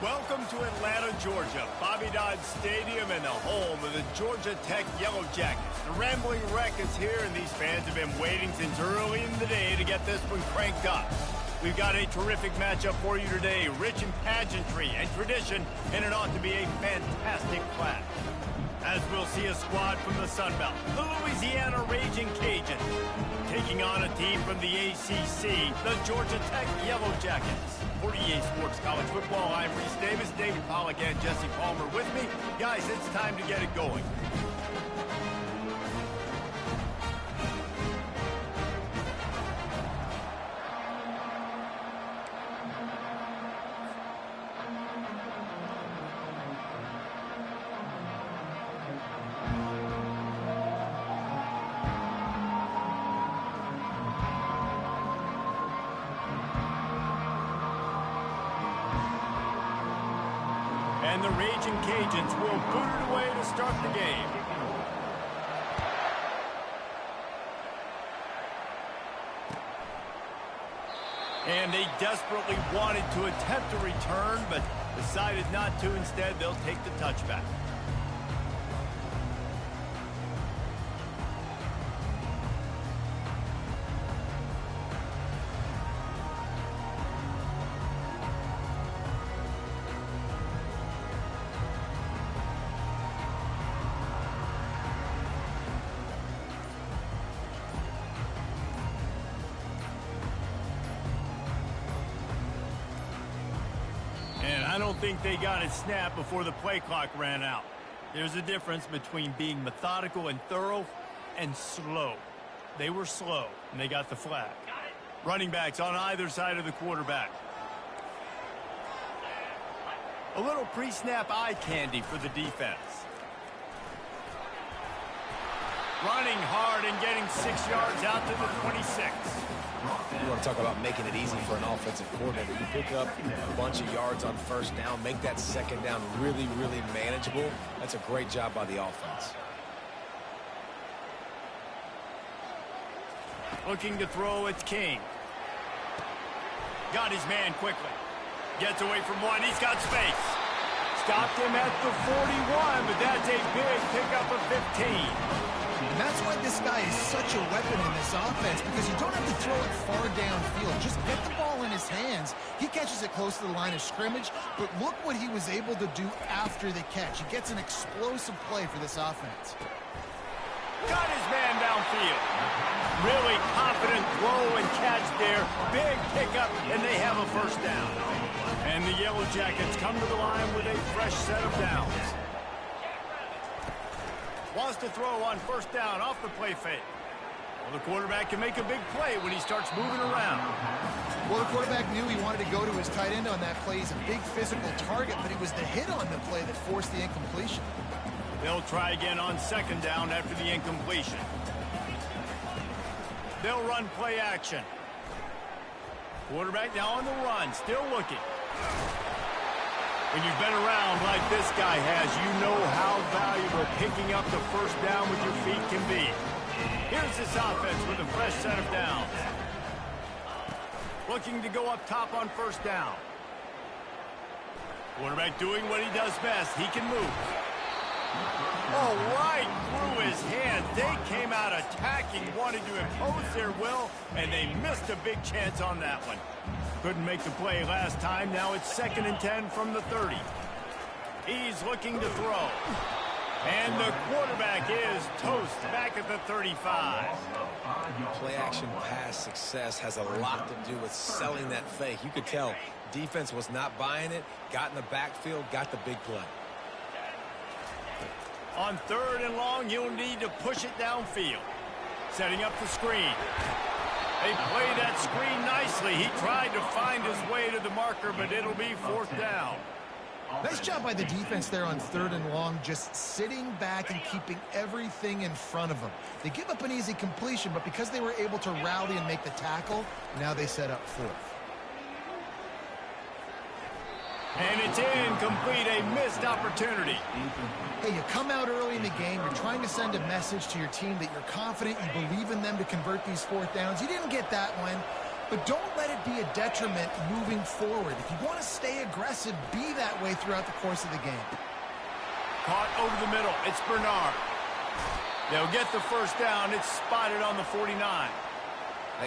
Welcome to Atlanta, Georgia, Bobby Dodd Stadium and the home of the Georgia Tech Yellow Jackets. The Rambling Wreck is here, and these fans have been waiting since early in the day to get this one cranked up. We've got a terrific matchup for you today, rich in pageantry and tradition, and it ought to be a fantastic clash. As we'll see a squad from the Sun Belt, the Louisiana Raging Cajuns, taking on a team from the ACC, the Georgia Tech Yellow Jackets. For EA Sports College Football, I'm Reese Davis, David Pollack, and Jesse Palmer with me. Guys, it's time to get it going. And the Raging Cajuns will boot it away to start the game. And they desperately wanted to attempt a return, but decided not to. Instead, they'll take the touchback. I don't think they got it snapped before the play clock ran out. There's a difference between being methodical and thorough and slow. They were slow, and they got the flag. Running backs on either side of the quarterback. A little pre-snap eye candy for the defense. Running hard and getting 6 yards out to the 26. You want to talk about making it easy for an offensive coordinator. You pick up a bunch of yards on first down, make that second down really, really manageable. That's a great job by the offense. Looking to throw, it's King. Got his man quickly. Gets away from one, he's got space. Stopped him at the 41, but that's a big pickup of 15. And that's why this guy is such a weapon in this offense, because you don't have to throw it far downfield. Just get the ball in his hands. He catches it close to the line of scrimmage, but look what he was able to do after the catch. He gets an explosive play for this offense. Got his man downfield. Really confident throw and catch there. Big pickup, and they have a first down. And the Yellow Jackets come to the line with a fresh set of downs. Wants to throw on first down off the play fake. Well, the quarterback can make a big play when he starts moving around. Well, the quarterback knew he wanted to go to his tight end on that play. He's a big physical target, but it was the hit on the play that forced the incompletion. They'll try again on second down after the incompletion. They'll run play action. Quarterback now on the run, still looking. When you've been around like this guy has, you know how valuable picking up the first down with your feet can be. Here's this offense with a fresh set of downs. Looking to go up top on first down. Quarterback doing what he does best. He can move. Oh, right through his hands. They came out attacking, wanted to impose their will, and they missed a big chance on that one. Couldn't make the play last time. Now it's 2nd and 10 from the 30. He's looking to throw. And the quarterback is toast back at the 35. Play action pass success has a lot to do with selling that fake. You could tell defense was not buying it, got in the backfield, got the big play. On 3rd and long, you'll need to push it downfield. Setting up the screen. They played that screen nicely. He tried to find his way to the marker, but it'll be 4th down. Nice job by the defense there on 3rd and long, just sitting back and keeping everything in front of them. They give up an easy completion, but because they were able to rally and make the tackle, now they set up 4th. And it's incomplete, a missed opportunity. Hey, you come out early in the game, you're trying to send a message to your team that you're confident, you believe in them to convert these 4th downs. You didn't get that one. but don't let it be a detriment moving forward. If you want to stay aggressive, be that way throughout the course of the game. Caught over the middle. It's Bernard. They'll get the first down. It's spotted on the 49.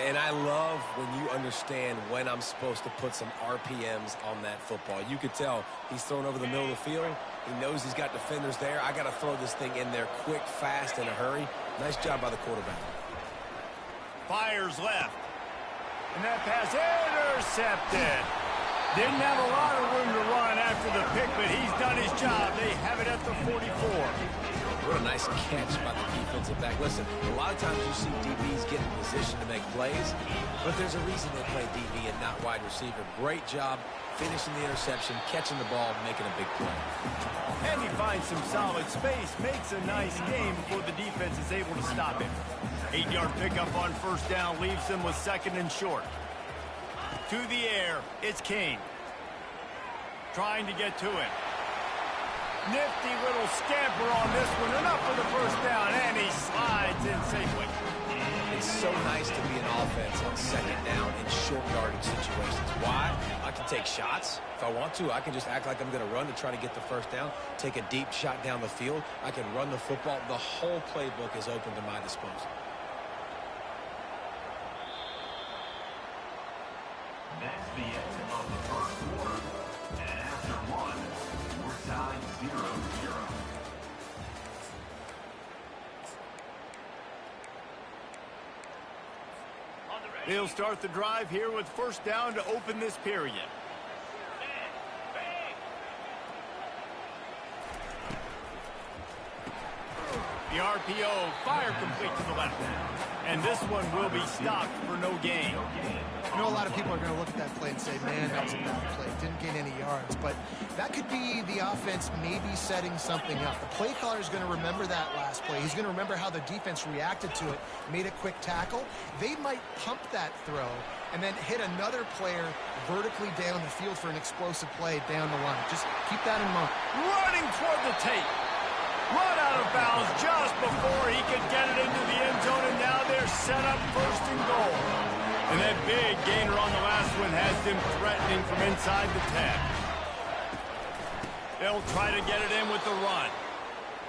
And I love when you understand when I'm supposed to put some RPMs on that football. You could tell he's thrown over the middle of the field. He knows he's got defenders there. I got to throw this thing in there quick, fast, in a hurry. Nice job by the quarterback. Fires left. And that pass intercepted. Didn't have a lot of room to run after the pick, but he's done his job. They have it at the 44. What a nice catch by the defensive back. Listen, a lot of times you see DBs get in position to make plays, but there's a reason they play DB and not wide receiver. Great job finishing the interception, catching the ball, making a big play. And he finds some solid space, makes a nice game before the defense is able to stop him. 8-yard pickup on first down leaves them with second and short. To the air, it's King. Trying to get to it. Nifty little scamper on this one. Enough for the first down, and he slides in safely. It's so nice to be an offense on second down in short yardage situations. Why? I can take shots. If I want to, I can just act like I'm going to run to try to get the first down, take a deep shot down the field. I can run the football. The whole playbook is open to my disposal. That's the end of the first quarter. And after one, we're tied 0-0. They'll start the drive here with first down to open this period. The RPO, fire complete to the left. And this one will be stopped for no gain. You know, a lot of people are going to look at that play and say, man, that was a bad play. Didn't gain any yards. But that could be the offense maybe setting something up. The play caller is going to remember that last play. He's going to remember how the defense reacted to it, made a quick tackle. They might pump that throw and then hit another player vertically down the field for an explosive play down the line. Just keep that in mind. Running toward the tape. Run out of bounds just before he could get it into the end zone, and now they're set up first and goal. And that big gainer on the last one has them threatening from inside the 10. They'll try to get it in with the run.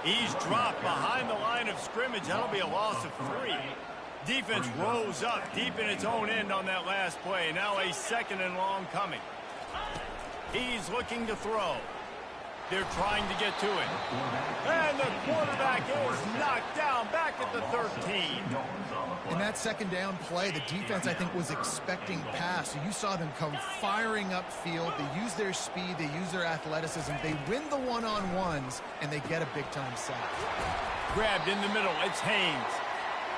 He's dropped behind the line of scrimmage. That'll be a loss of 3. Defense rose up deep in its own end on that last play. Now a second and long coming. He's looking to throw. They're trying to get to it. And the quarterback is knocked down back at the 13. In that second down play, the defense, I think, was expecting pass. So you saw them come firing upfield. They use their speed. They use their athleticism. They win the one-on-ones, and they get a big-time sack. Grabbed in the middle. It's Haynes.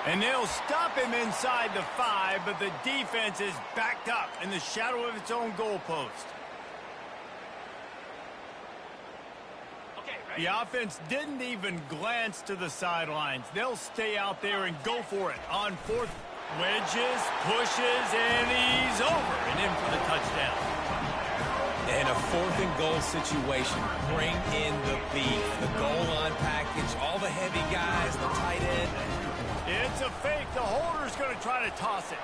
And they'll stop him inside the 5, but the defense is backed up in the shadow of its own goalpost. The offense didn't even glance to the sidelines. They'll stay out there and go for it on fourth. Wedges, pushes, and he's over and in for the touchdown. And a fourth and goal situation. Bring in the beef, the goal line package, all the heavy guys, the tight end. It's a fake. The holder's going to try to toss it.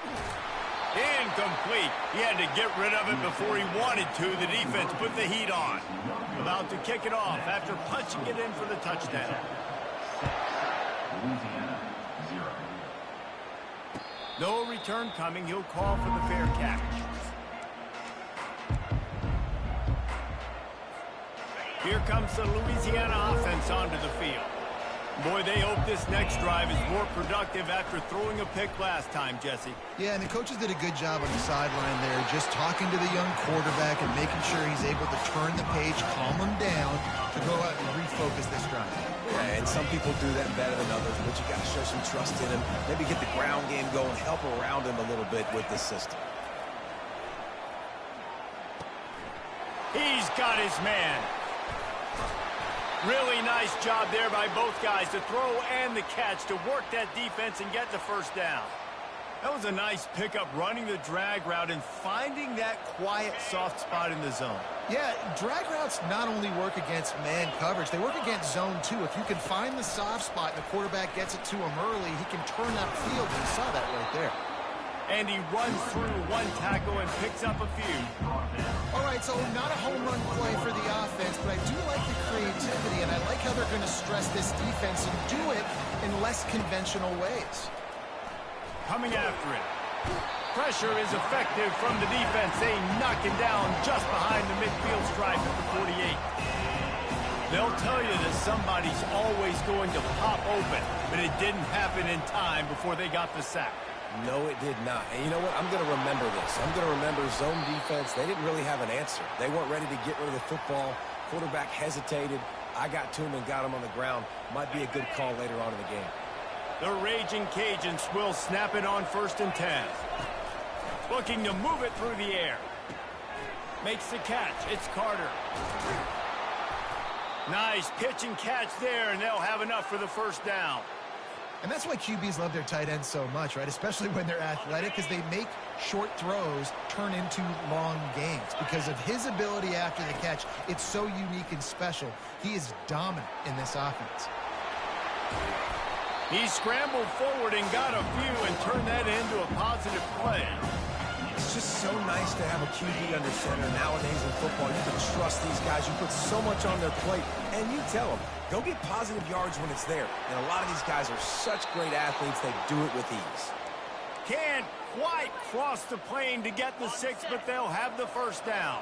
Incomplete. He had to get rid of it before he wanted to. The defense put the heat on. About to kick it off after punching it in for the touchdown. No return coming. He'll call for the fair catch. Here comes the Louisiana offense onto the field. Boy, they hope this next drive is more productive after throwing a pick last time, Jesse. Yeah, and the coaches did a good job on the sideline there, just talking to the young quarterback and making sure he's able to turn the page, calm him down, to go out and refocus this drive. Yeah, and some people do that better than others, but you got to show some trust in him. Maybe get the ground game going, help around him a little bit with this system. He's got his man. Really nice job there by both guys to throw and the catch to work that defense and get the first down. That was a nice pickup, running the drag route and finding that quiet, soft spot in the zone. Yeah, drag routes not only work against man coverage, they work against zone too. If you can find the soft spot and the quarterback gets it to him early, he can turn that field, and you saw that right there. And he runs through one tackle and picks up a few. All right, so not a home run play for the offense, but I do like the creativity, and I like how they're going to stress this defense and do it in less conventional ways. Coming after it. Pressure is effective from the defense. They knock him down just behind the midfield stripe at the 48. They'll tell you that somebody's always going to pop open, but it didn't happen in time before they got the sack. No, it did not. And you know what? I'm going to remember this. I'm going to remember zone defense. They didn't really have an answer. They weren't ready to get rid of the football. Quarterback hesitated. I got to him and got him on the ground. Might be a good call later on in the game. The Raging Cajuns will snap it on 1st and 10. Looking to move it through the air. Makes the catch. It's Carter. Nice pitch and catch there, and they'll have enough for the first down. And that's why QBs love their tight ends so much, right? Especially when they're athletic, because they make short throws turn into long gains. Because of his ability after the catch, it's so unique and special. He is dominant in this offense. He scrambled forward and got a few and turned that into a positive play. It's just so nice to have a QB under center. Nowadays in football, you can trust these guys. You put so much on their plate, and you tell them, go get positive yards when it's there. And a lot of these guys are such great athletes, they do it with ease. Can't quite cross the plane to get the 6, but they'll have the first down.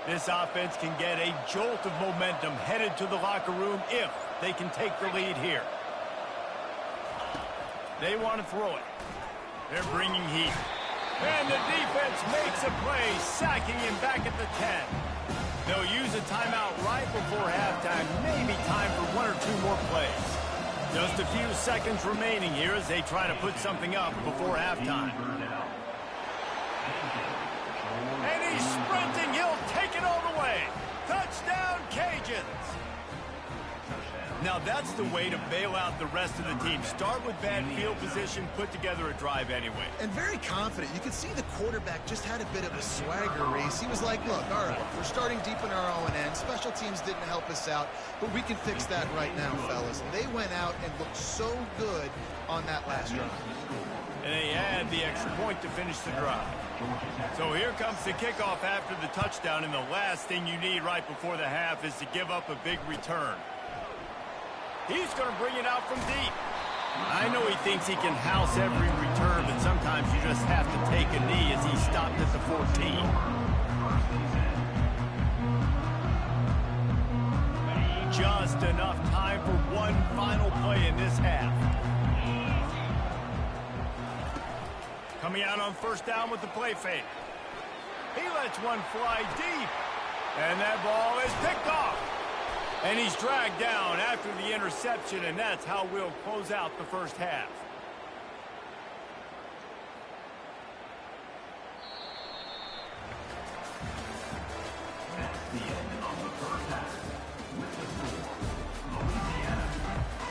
This offense can get a jolt of momentum headed to the locker room if they can take the lead here. They want to throw it. They're bringing heat. And the defense makes a play, sacking him back at the 10. They'll use a timeout right before halftime. Maybe time for 1 or 2 more plays. Just a few seconds remaining here as they try to put something up before halftime. And he's sprinting. He'll take it all the way. Touchdown, Cajuns. Now that's the way to bail out the rest of the team. Start with bad field position, put together a drive anyway. And very confident. You could see the quarterback just had a bit of a swagger race. He was like, look, all right, we're starting deep in our own end. Special teams didn't help us out, but we can fix that right now, fellas. And they went out and looked so good on that last drive. And they had the extra point to finish the drive. So here comes the kickoff after the touchdown, and the last thing you need right before the half is to give up a big return. He's going to bring it out from deep. I know he thinks he can house every return, but sometimes you just have to take a knee as he stopped at the 14. Just enough time for one final play in this half. Coming out on 1st down with the play fake. He lets one fly deep. And that ball is picked off. And he's dragged down after the interception, and that's how we'll close out the first half. That's the end of the first half. With the score, Louisiana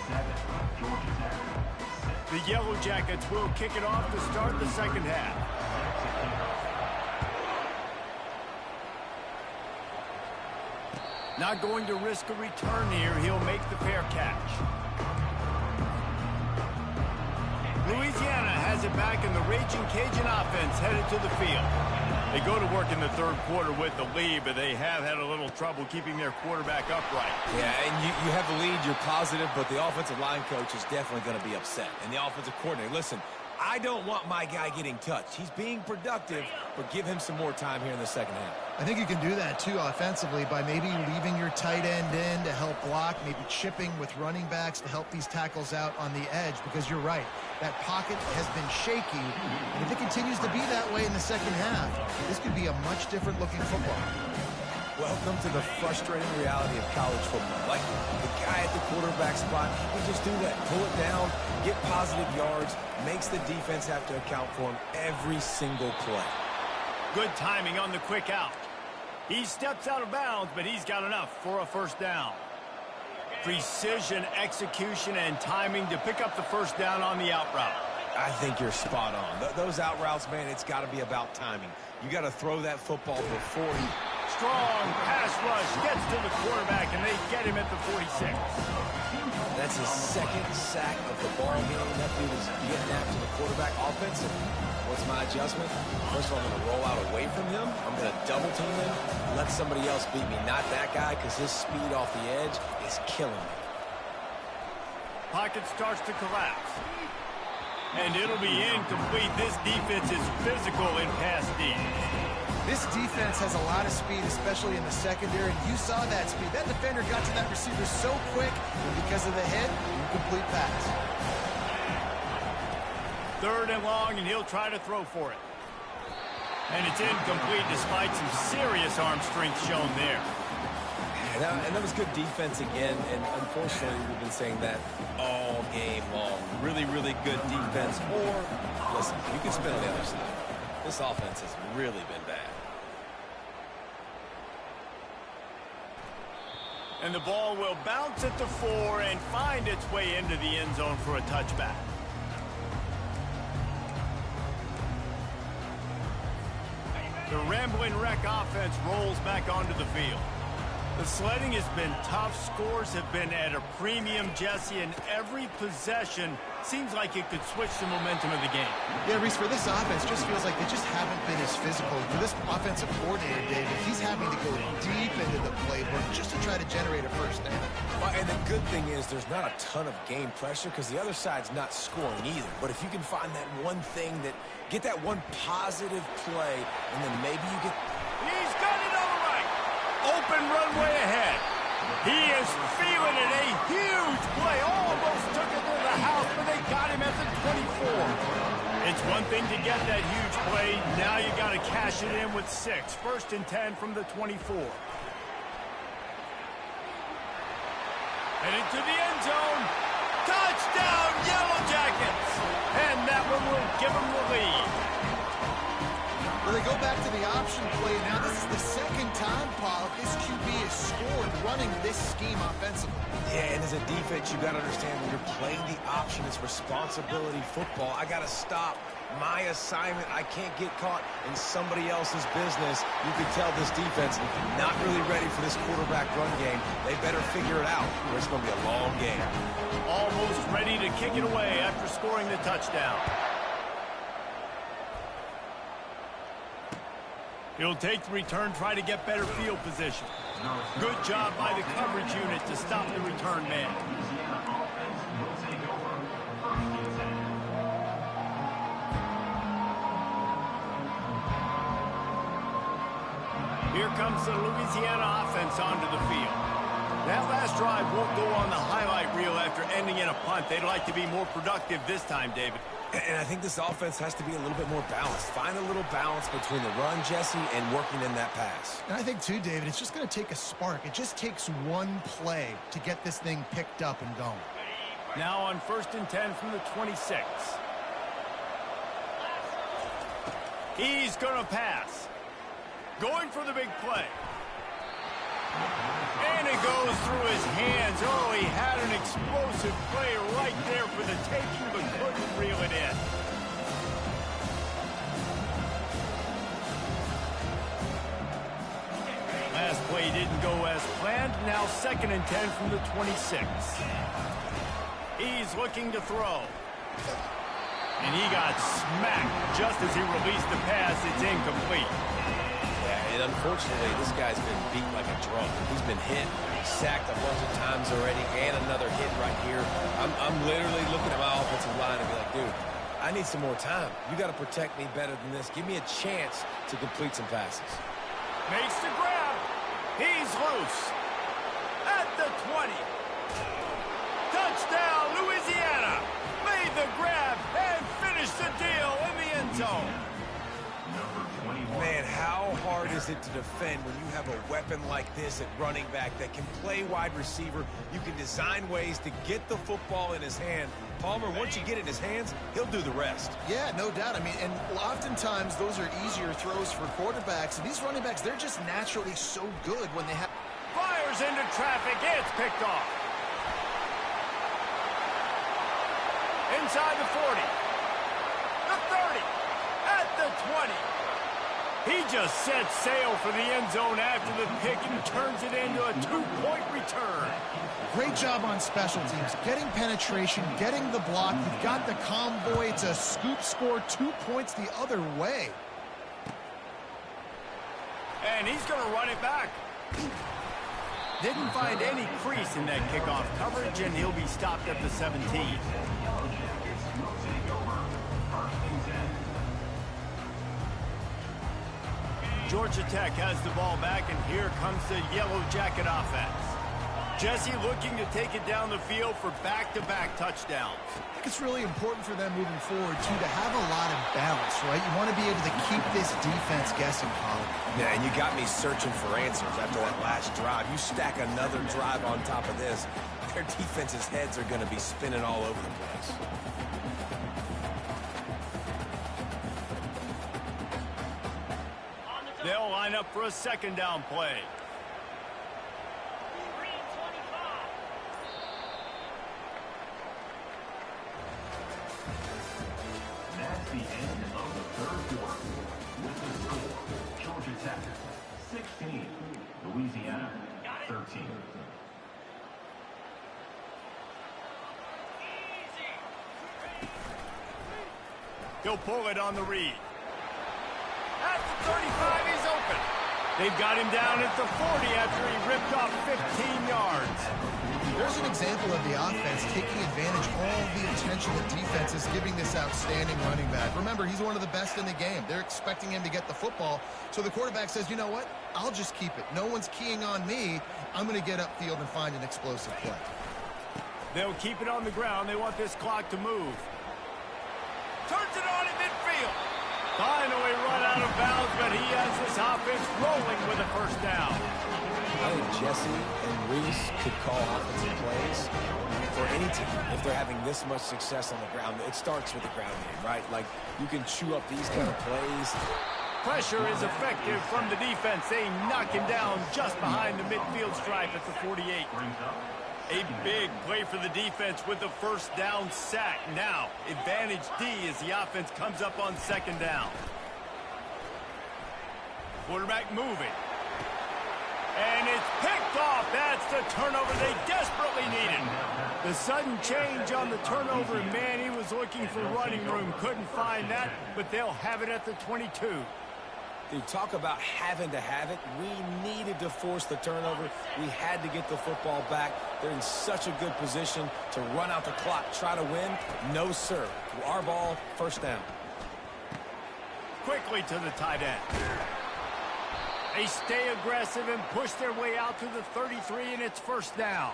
7, Georgia Tech 6. The Yellow Jackets will kick it off to start the second half. Not going to risk a return here. He'll make the fair catch. Louisiana has it back, and the Raging Cajun offense headed to the field. They go to work in the 3rd quarter with the lead, but they have had a little trouble keeping their quarterback upright. Yeah, and you have the lead, you're positive, but the offensive line coach is definitely going to be upset. And the offensive coordinator, listen, I don't want my guy getting touched. He's being productive, but give him some more time here in the second half. I think you can do that, too, offensively, by maybe leaving your tight end in to help block, maybe chipping with running backs to help these tackles out on the edge, because you're right. That pocket has been shaky, and if it continues to be that way in the second half, this could be a much different looking football. Welcome to the frustrating reality of college football. Like, the guy at the quarterback spot, he can just do that. Pull it down, get positive yards, makes the defense have to account for him every single play. Good timing on the quick out. He steps out of bounds, but he's got enough for a first down. Precision, execution, and timing to pick up the first down on the out route. I think you're spot on. Those out routes, man, it's got to be about timing. You got to throw that football before he... Strong pass rush gets to the quarterback, and they get him at the 46. That's his second sack of the ball game. That dude is getting after the quarterback offensive. What's my adjustment? First of all, I'm going to roll out away from him. I'm going to double team him. Let somebody else beat me, not that guy, because his speed off the edge is killing me. Pocket starts to collapse. And it'll be incomplete. This defense is physical in pass D. This defense has a lot of speed, especially in the secondary, and you saw that speed. That defender got to that receiver so quick, and because of the hit, incomplete pass. 3rd and long, and he'll try to throw for it. And it's incomplete despite some serious arm strength shown there. And that was good defense again, and unfortunately we've been saying that all game long. Really, really good defense. Or, listen, you can spin on the other side. This offense has really been bad. And the ball will bounce at the 4 and find its way into the end zone for a touchback. The Rambling Wreck offense rolls back onto the field. The sledding has been tough. Scores have been at a premium, Jesse, and every possession seems like it could switch the momentum of the game. Yeah, Reese, for this offense, just feels like they just haven't been as physical. For this offensive coordinator, David, he's having to go deep into the playbook just to try to generate a first down. Well, and the good thing is there's not a ton of game pressure because the other side's not scoring either. But if you can find that one thing that, get that one positive play, and then maybe you get... He's got it on the right. Open runway ahead. He is feeling it. A huge play. Almost took it to the house, but they got him at the 24. It's one thing to get that huge play. Now you got to cash it in with 6. 1st and 10 from the 24. And into the end zone. Touchdown, Yellow Jackets. And that one will give them the lead. Well, they go back to the option play. Now, this is the second time, Paul, this QB has scored running this scheme offensively. Yeah, and as a defense, you got to understand when you're playing the option, it's responsibility football. I got to stop my assignment. I can't get caught in somebody else's business. You can tell this defense not really ready for this quarterback run game. They better figure it out, or it's going to be a long game. Almost ready to kick it away after scoring the touchdown. He'll take the return, try to get better field position. Good job by the coverage unit to stop the return man. Here comes the Louisiana offense onto the field. That last drive won't go on the highlight reel after ending in a punt. They'd like to be more productive this time, David. And I think this offense has to be a little bit more balanced. Find a little balance between the run, Jesse, and working in that pass. And I think, too, David, it's just going to take a spark. It just takes one play to get this thing picked up and going. Now on 1st and 10 from the 26. He's going to pass. Going for the big play. And it goes through his hands. Oh, he had an explosive play right there for the taking, but couldn't reel it in. Last play didn't go as planned. Now 2nd and 10 from the 26. He's looking to throw. And he got smacked just as he released the pass. It's incomplete. And unfortunately, this guy's been beat like a drum. He's been hit, sacked a bunch of times already, and another hit right here. I'm literally looking at my offensive line and be like, dude, I need some more time. You got to protect me better than this. Give me a chance to complete some passes. Makes the grab. He's loose. At the 20. Touchdown, Louisiana. Made the grab and finished the deal in the end zone. Man, how hard is it to defend when you have a weapon like this at running back that can play wide receiver? You can design ways to get the football in his hand. Palmer, once you get it in his hands, he'll do the rest. Yeah, no doubt. I mean, and oftentimes those are easier throws for quarterbacks. And these running backs, they're just naturally so good when they have... Fires into traffic. It's picked off. Inside the 40. The 30. At the 20. He just sets sail for the end zone after the pick and turns it into a 2-point return. Great job on special teams, getting penetration, getting the block. You've got the convoy. It's a scoop score, 2 points the other way. And he's going to run it back. Didn't find any crease in that kickoff coverage, and he'll be stopped at the 17. Georgia Tech has the ball back, and here comes the Yellow Jacket offense. Jesse looking to take it down the field for back-to-back touchdowns. I think it's really important for them moving forward, too, to have a lot of balance, right? You want to be able to keep this defense guessing, Colin. Yeah, and you got me searching for answers after that last drive. You stack another drive on top of this, their defense's heads are going to be spinning all over the place. They'll line up for a second down play. That's the end of the third quarter. With the score, Georgia Tech 16, Louisiana 13. He'll pull it on the read. At the 35, he's open. They've got him down at the 40 after he ripped off 15 yards. There's an example of the offense taking advantage of all the attention the defense is giving this outstanding running back. Remember, he's one of the best in the game. They're expecting him to get the football. So the quarterback says, you know what? I'll just keep it. No one's keying on me. I'm going to get upfield and find an explosive play. They'll keep it on the ground. They want this clock to move. Turns it on in midfield. Finally run out of bounds, but he has this offense rolling with a first down. I think Jesse and Reese could call offensive plays for any team if they're having this much success on the ground. It starts with the ground game, right? Like, you can chew up these kind of plays. Pressure is effective from the defense. They knock him down just behind the midfield stripe at the 48. A big play for the defense with the first down sack. Now, advantage D as the offense comes up on second down. Quarterback moving. And it's picked off. That's the turnover they desperately needed. The sudden change on the turnover, man, he was looking for running room. Couldn't find that, but they'll have it at the 22. Dude, talk about having to have it. We needed to force the turnover. We had to get the football back. They're in such a good position to run out the clock, try to win. No, sir. Our ball, first down. Quickly to the tight end. They stay aggressive and push their way out to the 33, and it's first down.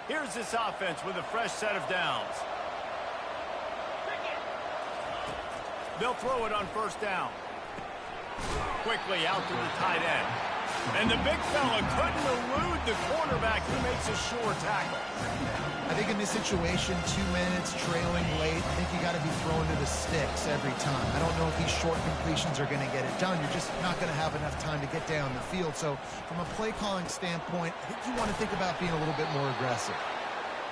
Here's this offense with a fresh set of downs. They'll throw it on first down. Quickly out to the tight end. And the big fella couldn't elude the cornerback who makes a sure tackle. I think in this situation, 2 minutes, trailing late, I think you got to be thrown to the sticks every time. I don't know if these short completions are going to get it done. You're just not going to have enough time to get down the field. So from a play calling standpoint, I think you want to think about being a little bit more aggressive.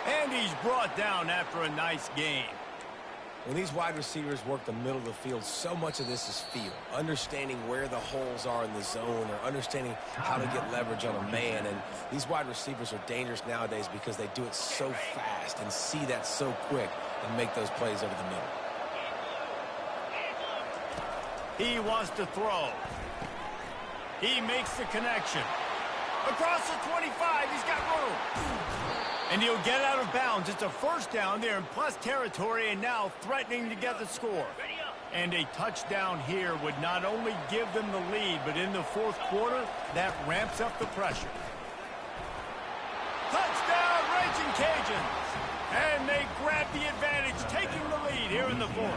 And he's brought down after a nice game. When these wide receivers work the middle of the field, so much of this is feel. Understanding where the holes are in the zone or understanding how to get leverage on a man. And these wide receivers are dangerous nowadays because they do it so fast and see that so quick and make those plays over the middle. He wants to throw. He makes the connection. Across the 25, he's got room. And he'll get out of bounds. It's a first down. They're in plus territory and now threatening to get the score. And a touchdown here would not only give them the lead, but in the fourth quarter, that ramps up the pressure. Touchdown, Raging Cajuns! And they grab the advantage, taking the lead here in the fourth.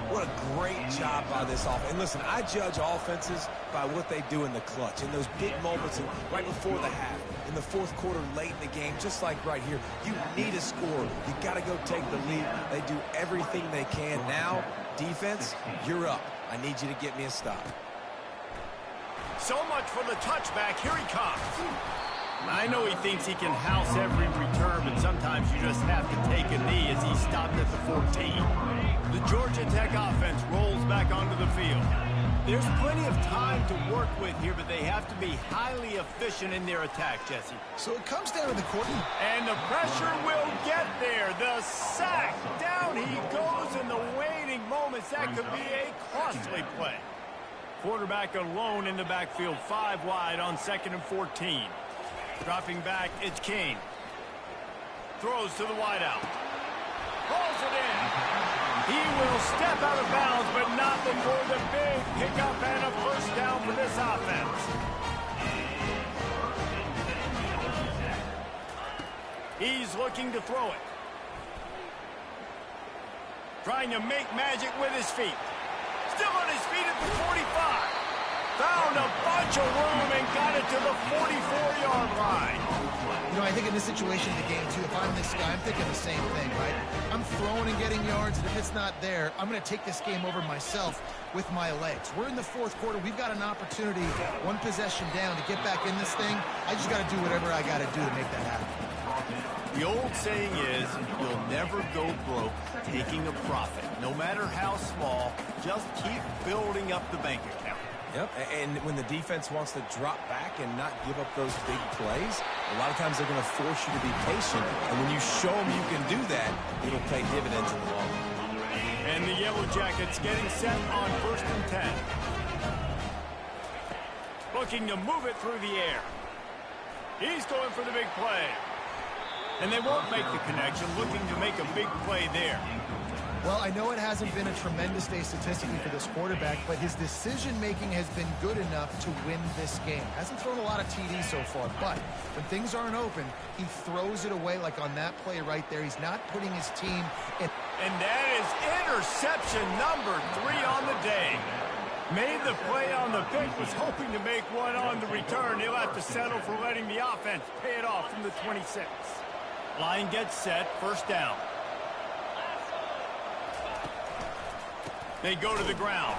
What a great job by this offense. And listen, I judge offenses by what they do in the clutch, in those big moments and right before the half, in the fourth quarter, late in the game, just like right here. You need a score. You got to go take the lead. They do everything they can. Now, defense, you're up. I need you to get me a stop. So much for the touchback. Here he comes. I know he thinks he can house every return, but sometimes you just have to take a knee as he stopped at the 14. The Georgia Tech offense rolls back onto the field. There's plenty of time to work with here, but they have to be highly efficient in their attack, Jesse. So it comes down to the quarter. And the pressure will get there. The sack. Down he goes in the waiting moments. That could be a costly play. Quarterback alone in the backfield, 5 wide on 2nd and 14. Dropping back, it's King. Throws to the wideout. Pulls it in. He will step out of bounds, but not before the big pickup and a first down for this offense. He's looking to throw it. Trying to make magic with his feet. Still on his feet at the 45. Found a bunch of room and got it to the 44-yard line. You know, I think in this situation of the game, too, if I'm this guy, I'm thinking the same thing, right? I'm throwing and getting yards, and if it's not there, I'm going to take this game over myself with my legs. We're in the 4th quarter. We've got an opportunity, 1 possession down, to get back in this thing. I just got to do whatever I got to do to make that happen. The old saying is, you'll never go broke taking a profit. No matter how small, just keep building up the bank account. Yep, and when the defense wants to drop back and not give up those big plays, a lot of times they're going to force you to be patient. And when you show them you can do that, it'll pay dividends in the long run. And the Yellow Jackets getting set on 1st and 10. Looking to move it through the air. He's going for the big play. And they won't make the connection, looking to make a big play there. Well, I know it hasn't been a tremendous day statistically for this quarterback, but his decision-making has been good enough to win this game. Hasn't thrown a lot of TDs so far, but when things aren't open, he throws it away like on that play right there. He's not putting his team in. And that is interception number 3 on the day. Made the play on the pick, was hoping to make one on the return. He'll have to settle for letting the offense pay it off from the 26. Line gets set, 1st down. They go to the ground.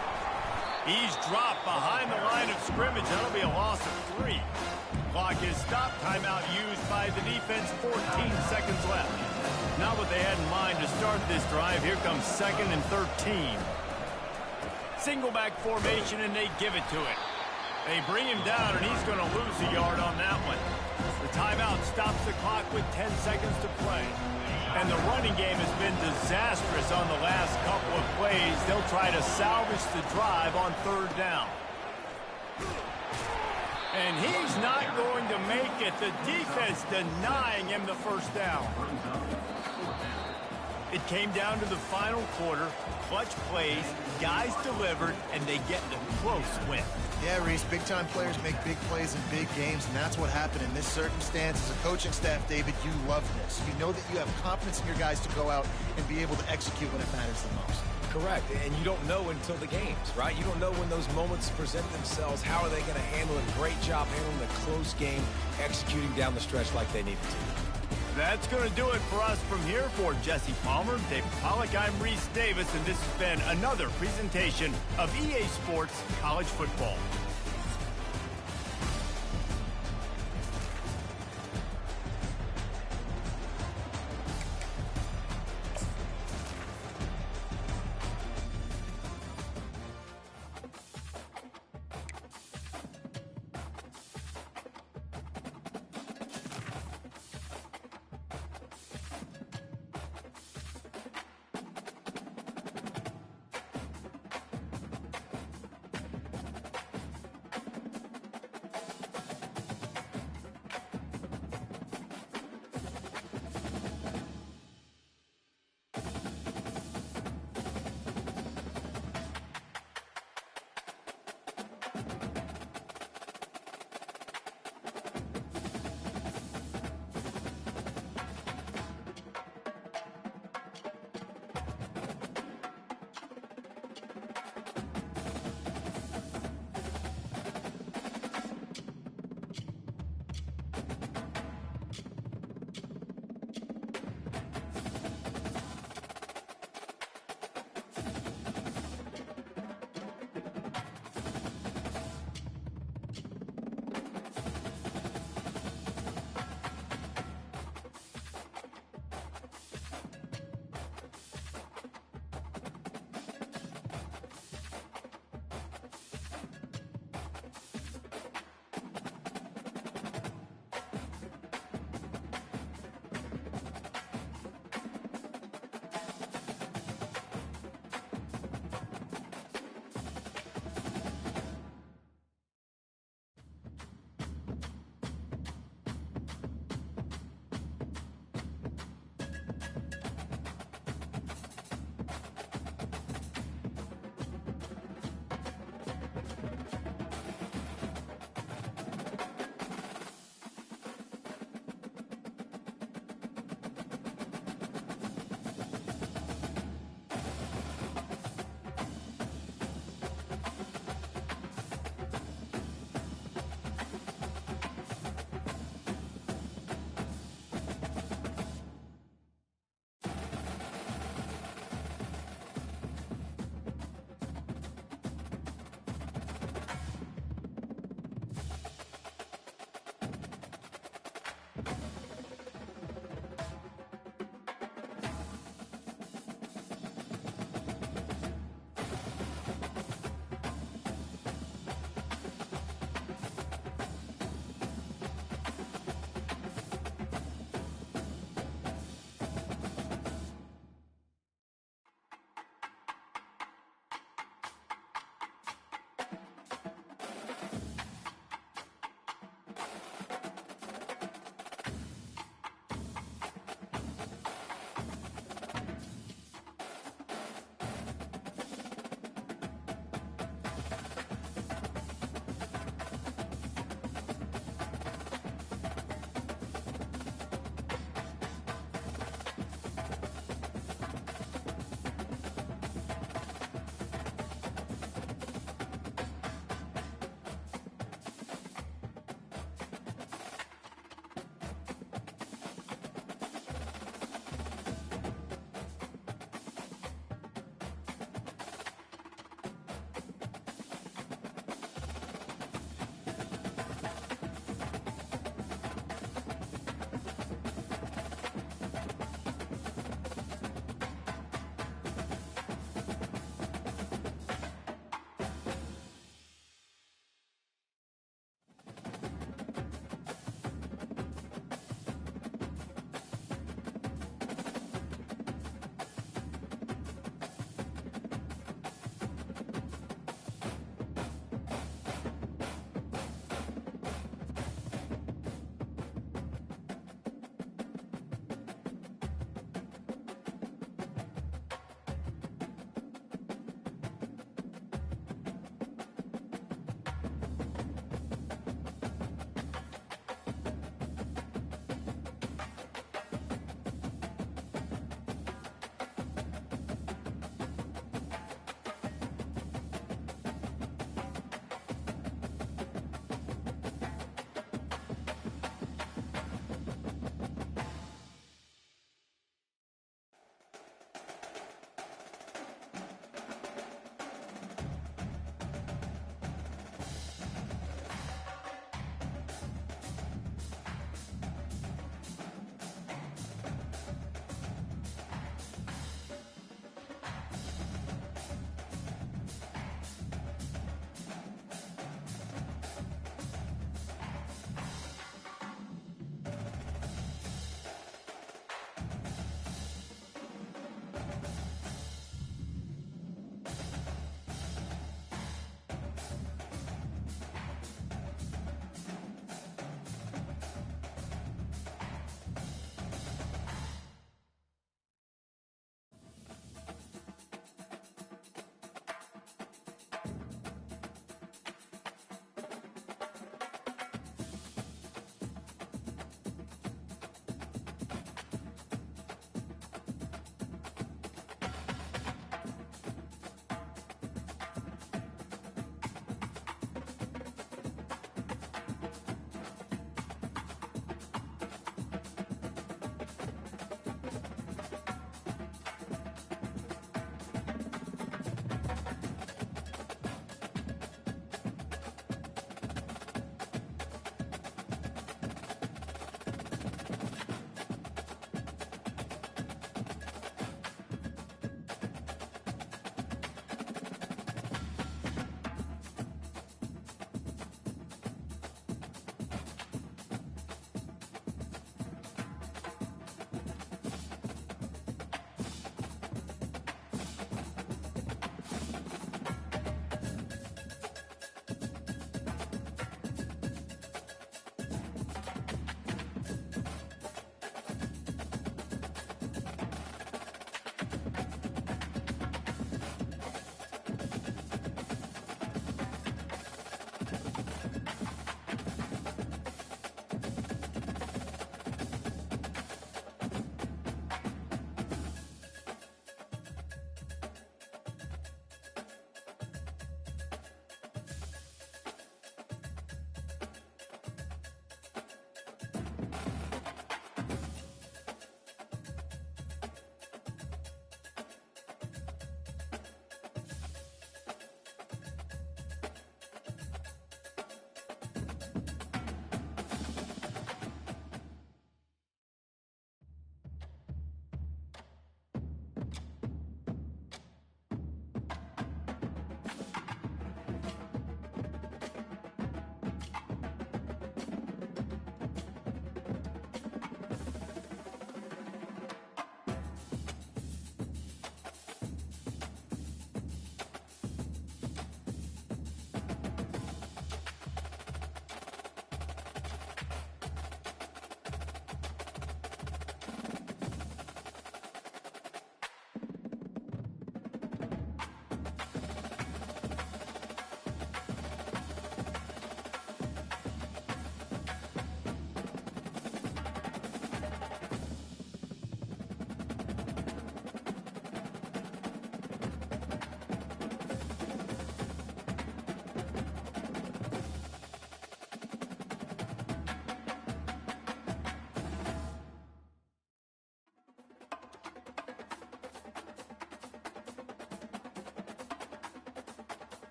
He's dropped behind the line of scrimmage. That'll be a loss of 3. Clock is stopped. Timeout used by the defense. 14 seconds left. Not what they had in mind to start this drive. Here comes 2nd and 13. Single back formation, and they give it to him. They bring him down, and he's going to lose a yard on that one. The timeout stops the clock with 10 seconds to play. And the running game has been disastrous on the last couple of plays. They'll try to salvage the drive on 3rd down. And he's not going to make it. The defense denying him the 1st down. It came down to the final quarter. Clutch plays, guys delivered, and they get the close win. Yeah, Reese, big-time players make big plays in big games, and that's what happened in this circumstance. As a coaching staff, David, you love this. You know that you have confidence in your guys to go out and be able to execute when it matters the most. Correct, and you don't know until the games, right? You don't know when those moments present themselves. How are they going to handle it? Great job handling the close game, executing down the stretch like they needed to. That's going to do it for us from here. For Jesse Palmer, David Pollack, I'm Reese Davis, and this has been another presentation of EA Sports College Football.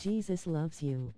Jesus loves you.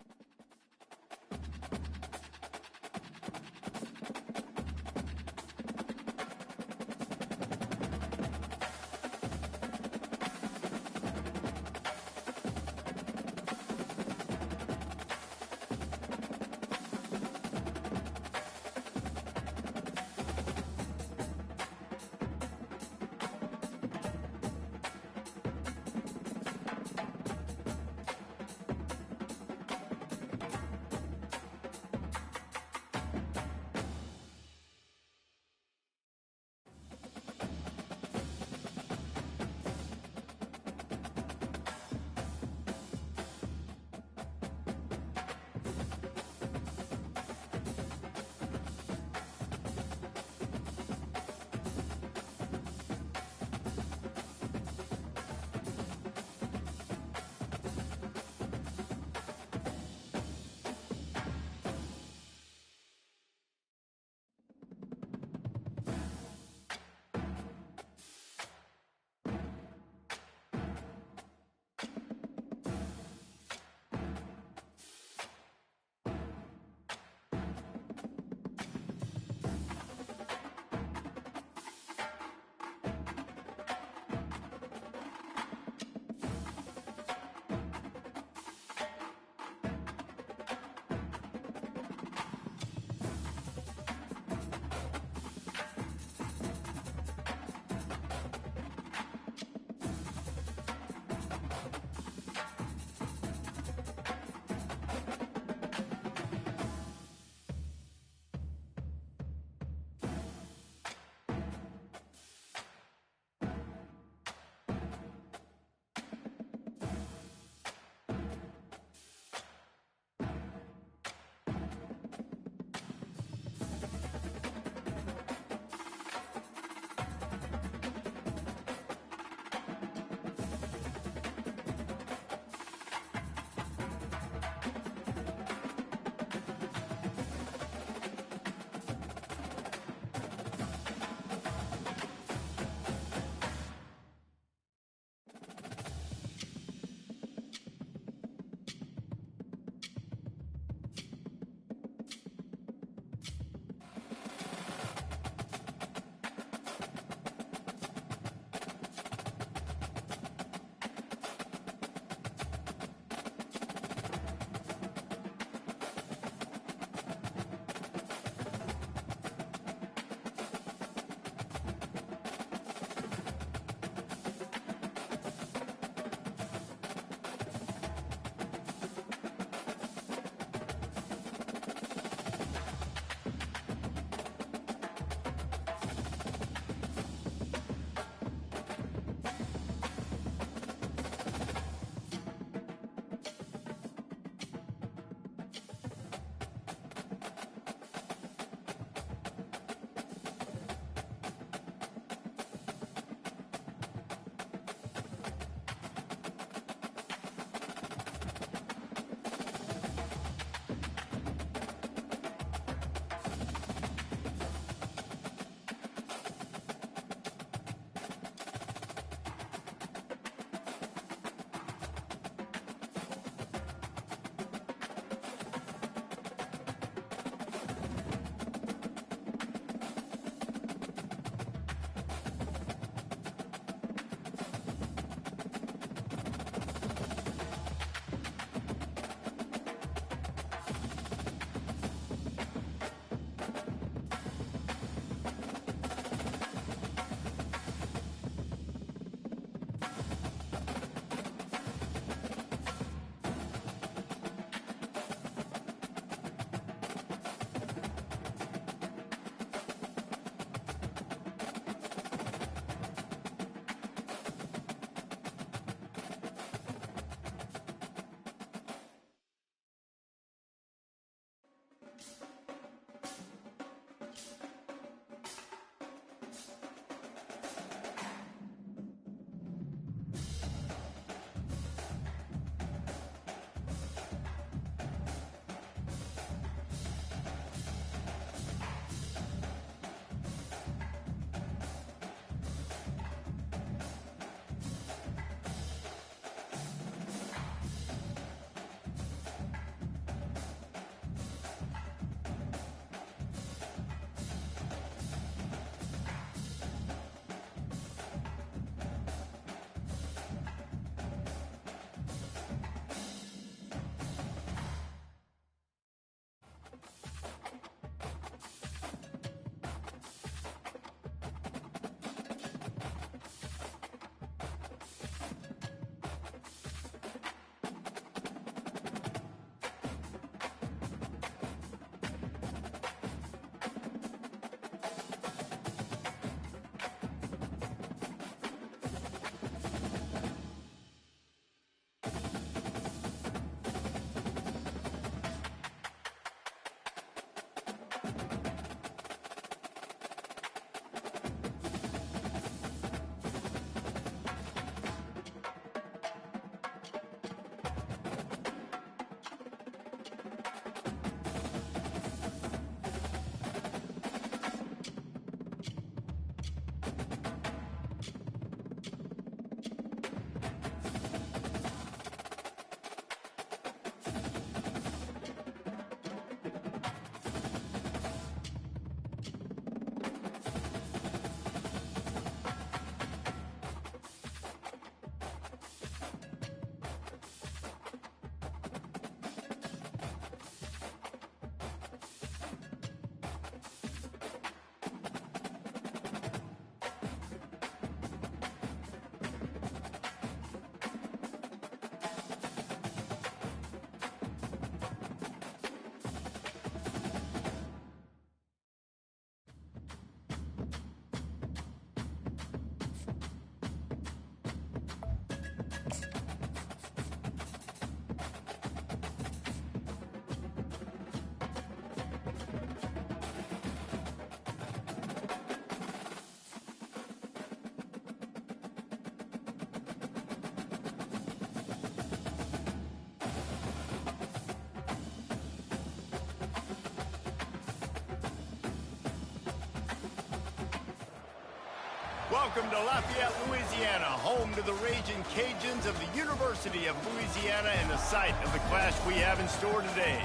Welcome to Lafayette, Louisiana, home to the Raging Cajuns of the University of Louisiana and the site of the clash we have in store today.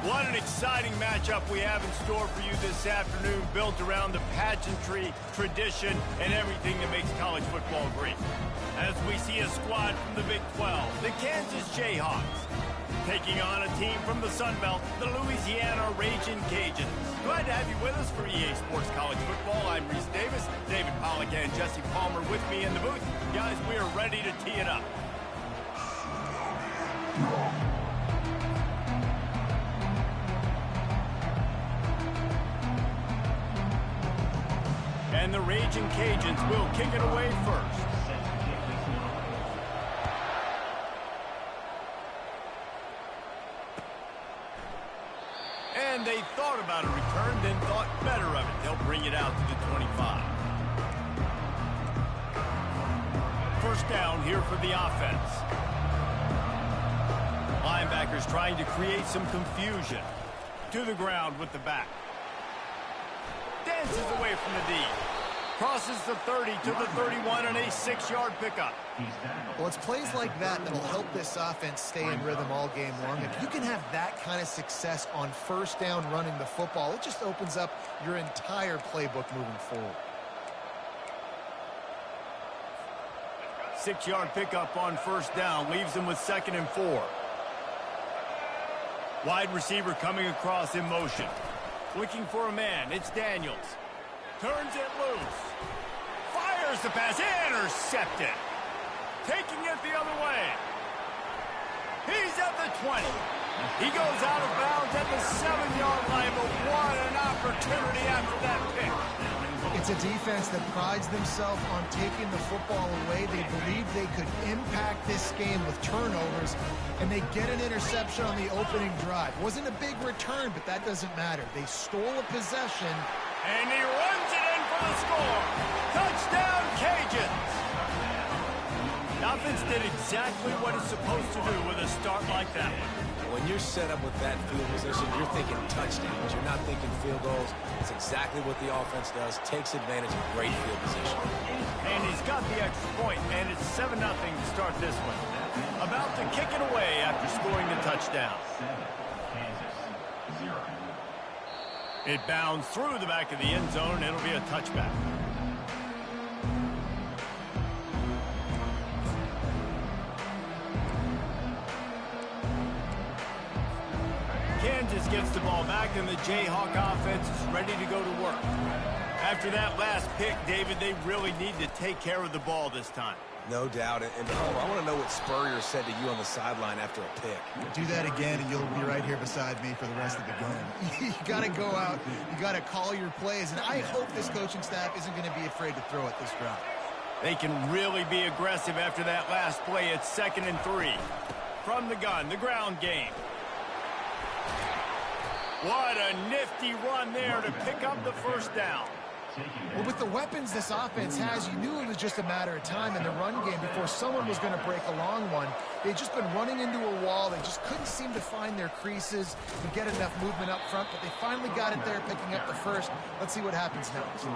What an exciting matchup we have in store for you this afternoon, built around the pageantry, tradition, and everything that makes college football great. As we see a squad from the Big 12, the Kansas Jayhawks, taking on a team from the Sun Belt, the Louisiana Raging Cajuns. Glad to have you with us for EA Sports College Football. I'm Reese Davis, David Pollack and Jesse Palmer with me in the booth. Guys, we are ready to tee it up. And the Raging Cajuns will kick it away first. And they thought about a return, then thought better of it. They'll bring it out to the 25. First down here for the offense. Linebackers trying to create some confusion. To the ground with the back. Dances away from the D. Crosses the 30 to the 31 and a 6-yard pickup. Well, it's plays like that that'll help this offense stay in rhythm all game long. If you can have that kind of success on first down running the football, it just opens up your entire playbook moving forward. 6-yard pickup on first down leaves them with 2nd and 4. Wide receiver coming across in motion. Looking for a man. It's Daniels. Turns it loose. Fires the pass. Intercepted. Taking it the other way. He's at the 20. He goes out of bounds at the 7-yard line, but what an opportunity after that pick. It's a defense that prides themselves on taking the football away. They believe they could impact this game with turnovers, and they get an interception on the opening drive. Wasn't a big return, but that doesn't matter. They stole a possession. And he runs it in for the score. Touchdown, Cajuns. The offense did exactly what it's supposed to do with a start like that. When you're set up with that field position, you're thinking touchdowns. You're not thinking field goals. It's exactly what the offense does. Takes advantage of great field position. And he's got the extra point, and it's 7-0 to start this one. About to kick it away after scoring the touchdown. It bounds through the back of the end zone. It'll be a touchback. Kansas gets the ball back, and the Jayhawk offense is ready to go to work. After that last pick, David, they really need to take care of the ball this time. No doubt. And I want to know what Spurrier said to you on the sideline after a pick. Do that again, and you'll be right here beside me for the rest of the game. You got to go out. You got to call your plays, and I hope this coaching staff isn't going to be afraid to throw it this route. They can really be aggressive after that last play. It's 2nd and 3. From the gun, the ground game. What a nifty run there to pick up the first down. Well, with the weapons this offense has, you knew it was just a matter of time in the run game before someone was going to break a long one. They'd just been running into a wall. They just couldn't seem to find their creases and get enough movement up front, but they finally got it there, picking up the first. Let's see what happens next.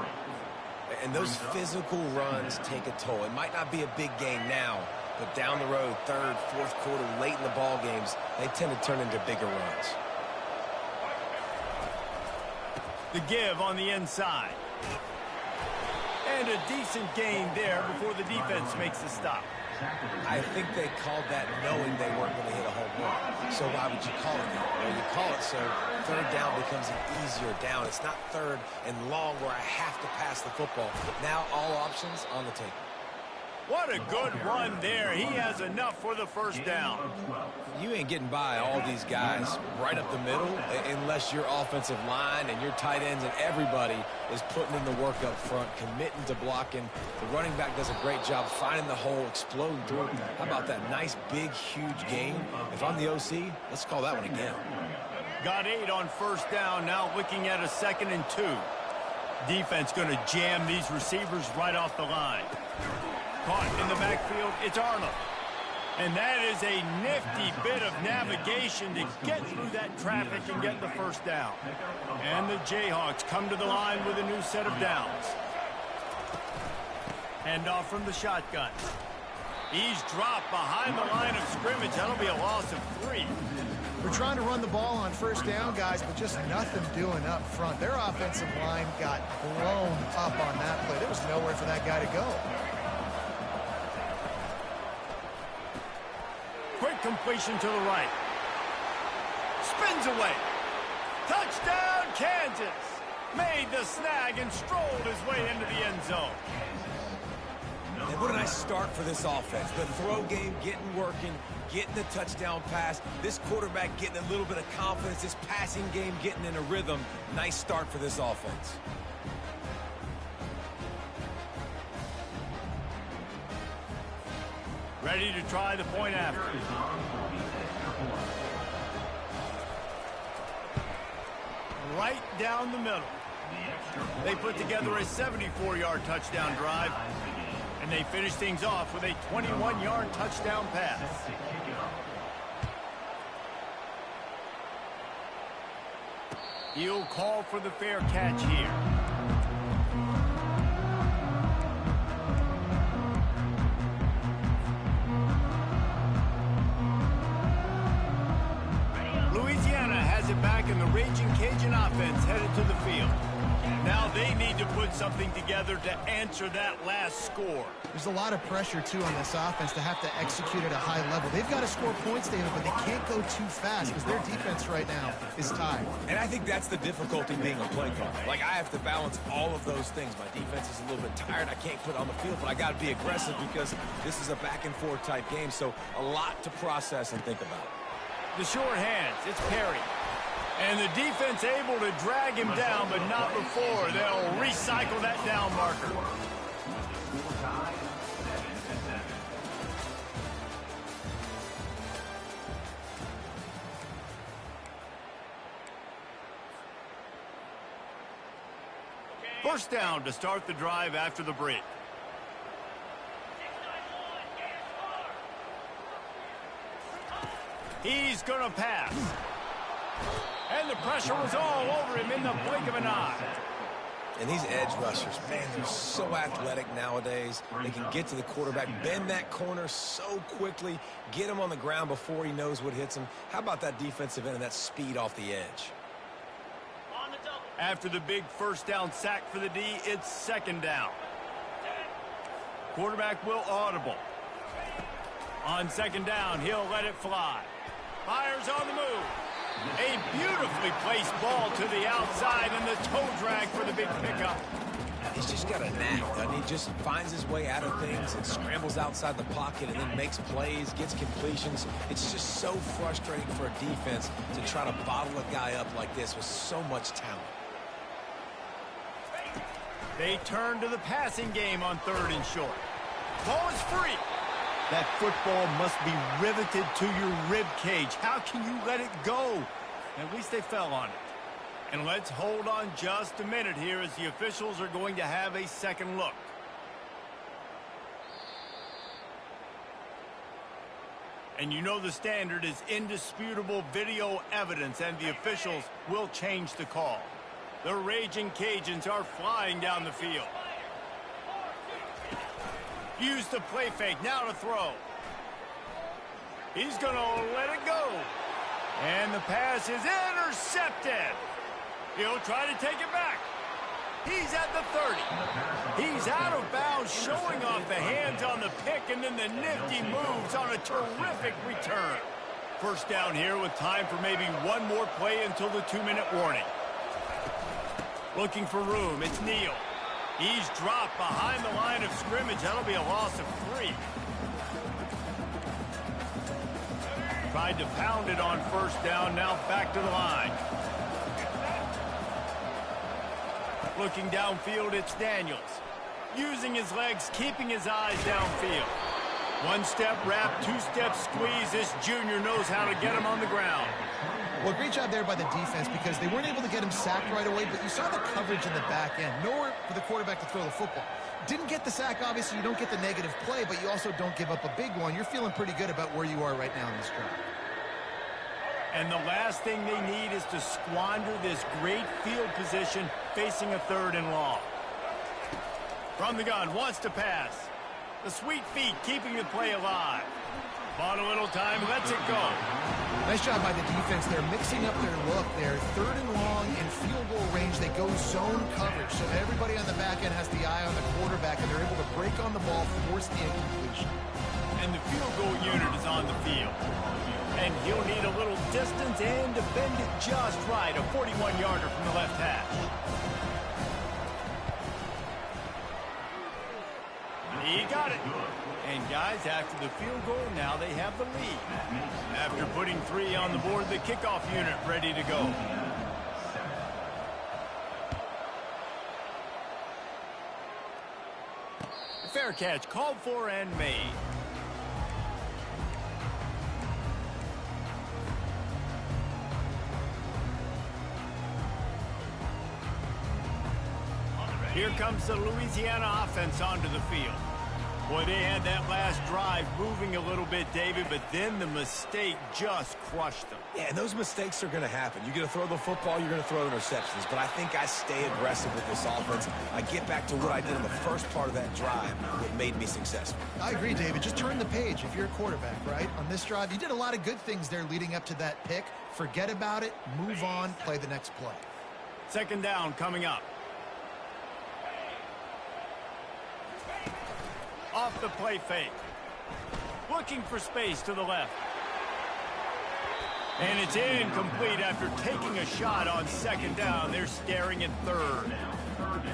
And those physical runs take a toll. It might not be a big game now, but down the road, 3rd, 4th quarter, late in the ball games, they tend to turn into bigger runs. The give on the inside. And a decent gain there before the defense makes the stop. I think they called that knowing they weren't going to hit a home run. So why would you call it that? Well, you call it so 3rd down becomes an easier down. It's not 3rd and long where I have to pass the football. Now all options on the table. What a good run there. He has enough for the first down. You ain't getting by all these guys right up the middle unless your offensive line and your tight ends and everybody is putting in the work up front, committing to blocking. The running back does a great job finding the hole, exploding through it. How about that nice, big, huge gain? If I'm the OC, let's call that one again. Got 8 on first down, now looking at a 2nd and 2. Defense going to jam these receivers right off the line. Caught in the backfield, it's Arnold. And that is a nifty bit of navigation to get through that traffic and get the first down. And the Jayhawks come to the line with a new set of downs. Hand off from the shotgun. He's dropped behind the line of scrimmage. That'll be a loss of 3. We're trying to run the ball on first down, guys, but just nothing doing up front. Their offensive line got blown up on that play. There was nowhere for that guy to go. Quick completion to the right. Spins away. Touchdown, Kansas. Made the snag and strolled his way into the end zone. And what a nice start for this offense. The throw game getting working, getting the touchdown pass. This quarterback getting a little bit of confidence. This passing game getting in a rhythm. Nice start for this offense. Ready to try the point after. Right down the middle. They put together a 74-yard touchdown drive, and they finish things off with a 21-yard touchdown pass. He'll call for the fair catch here. Louisiana has it back, and the Raging Cajun offense headed to the field. Now they need to put something together to answer that last score. There's a lot of pressure, too, on this offense to have to execute at a high level. They've got to score points, David, but they can't go too fast because their defense right now is tied. And I think that's the difficulty being a play caller. Like, I have to balance all of those things. My defense is a little bit tired. I can't put it on the field, but I got to be aggressive because this is a back-and-forth type game, so a lot to process and think about. The short hands, it's Perry. And the defense able to drag him down, but not before. They'll recycle that down marker. First down to start the drive after the break. He's going to pass. And the pressure was all over him in the blink of an eye. And these edge rushers, man, they're so athletic nowadays. They can get to the quarterback, bend that corner so quickly, get him on the ground before he knows what hits him. How about that defensive end and that speed off the edge? After the big first down sack for the D, it's second down. Quarterback will audible. On second down, he'll let it fly. Fires on the move. A beautifully placed ball to the outside and the toe drag for the big pickup. He's just got a knack, doesn't he? Just finds his way out of things and scrambles outside the pocket and then makes plays, gets completions. It's just so frustrating for a defense to try to bottle a guy up like this with so much talent. They turn to the passing game on third and short. Ball is free. That football must be riveted to your rib cage. How can you let it go? At least they fell on it. And let's hold on just a minute here as the officials are going to have a second look. And you know the standard is indisputable video evidence, and the officials will change the call. The Raging Cajuns are flying down the field. Use the play fake, now to throw. He's going to let it go. And the pass is intercepted. He'll try to take it back. He's at the 30. He's out of bounds, showing off the hands on the pick, and then the nifty moves on a terrific return. First down here with time for maybe one more play until the 2-minute warning. Looking for room, it's Neal. He's dropped behind the line of scrimmage. That'll be a loss of 3. Tried to pound it on first down, now back to the line. Looking downfield, it's Daniels. Using his legs, keeping his eyes downfield. One-step wrap, two-step squeeze. This junior knows how to get him on the ground. Well, great job there by the defense because they weren't able to get him sacked right away, but you saw the coverage in the back end. Nowhere for the quarterback to throw the football. Didn't get the sack, obviously. You don't get the negative play, but you also don't give up a big one. You're feeling pretty good about where you are right now in this drive. And the last thing they need is to squander this great field position facing a 3rd and long. From the gun, wants to pass. The sweet feet keeping the play alive. Bought a little time, lets it go. Nice job by the defense. They're mixing up their look there. 3rd and long in field goal range. They go zone coverage. So everybody on the back end has the eye on the quarterback, and they're able to break on the ball, force the incompletion. And the field goal unit is on the field. And he'll need a little distance and defend it just right. A 41-yarder from the left hash. He got it. And guys, after the field goal, now they have the lead. After putting 3 on the board, the kickoff unit ready to go. Fair catch called for and made. Here comes the Louisiana offense onto the field. Boy, they had that last drive moving a little bit, David, but then the mistake just crushed them. Yeah, and those mistakes are going to happen. You're going to throw the football, you're going to throw interceptions. But I think I stay aggressive with this offense. I get back to what I did in the first part of that drive, what made me successful. I agree, David. Just turn the page if you're a quarterback, right? On this drive, you did a lot of good things there leading up to that pick. Forget about it, move on, play the next play. 2nd down coming up. Off the play fake. Looking for space to the left. And it's incomplete after taking a shot on 2nd down. They're staring at 3rd.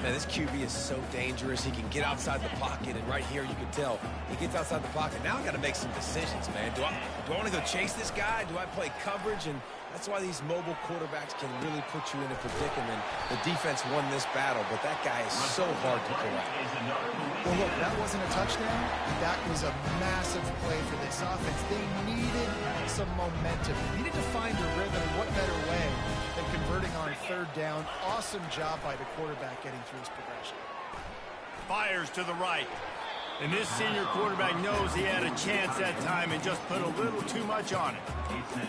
Man, this QB is so dangerous. He can get outside the pocket, and right here you can tell he gets outside the pocket. Now I got to make some decisions, man. Do I want to go chase this guy? Do I play coverage? And that's why these mobile quarterbacks can really put you in a predicament. The defense won this battle, but that guy is so hard to corral. Well, look, that wasn't a touchdown. That was a massive play for this offense. They needed some momentum. They needed to find a rhythm, and what better way than converting on 3rd down. Awesome job by the quarterback getting through his progression. Fires to the right. And this senior quarterback knows he had a chance that time and just put a little too much on it.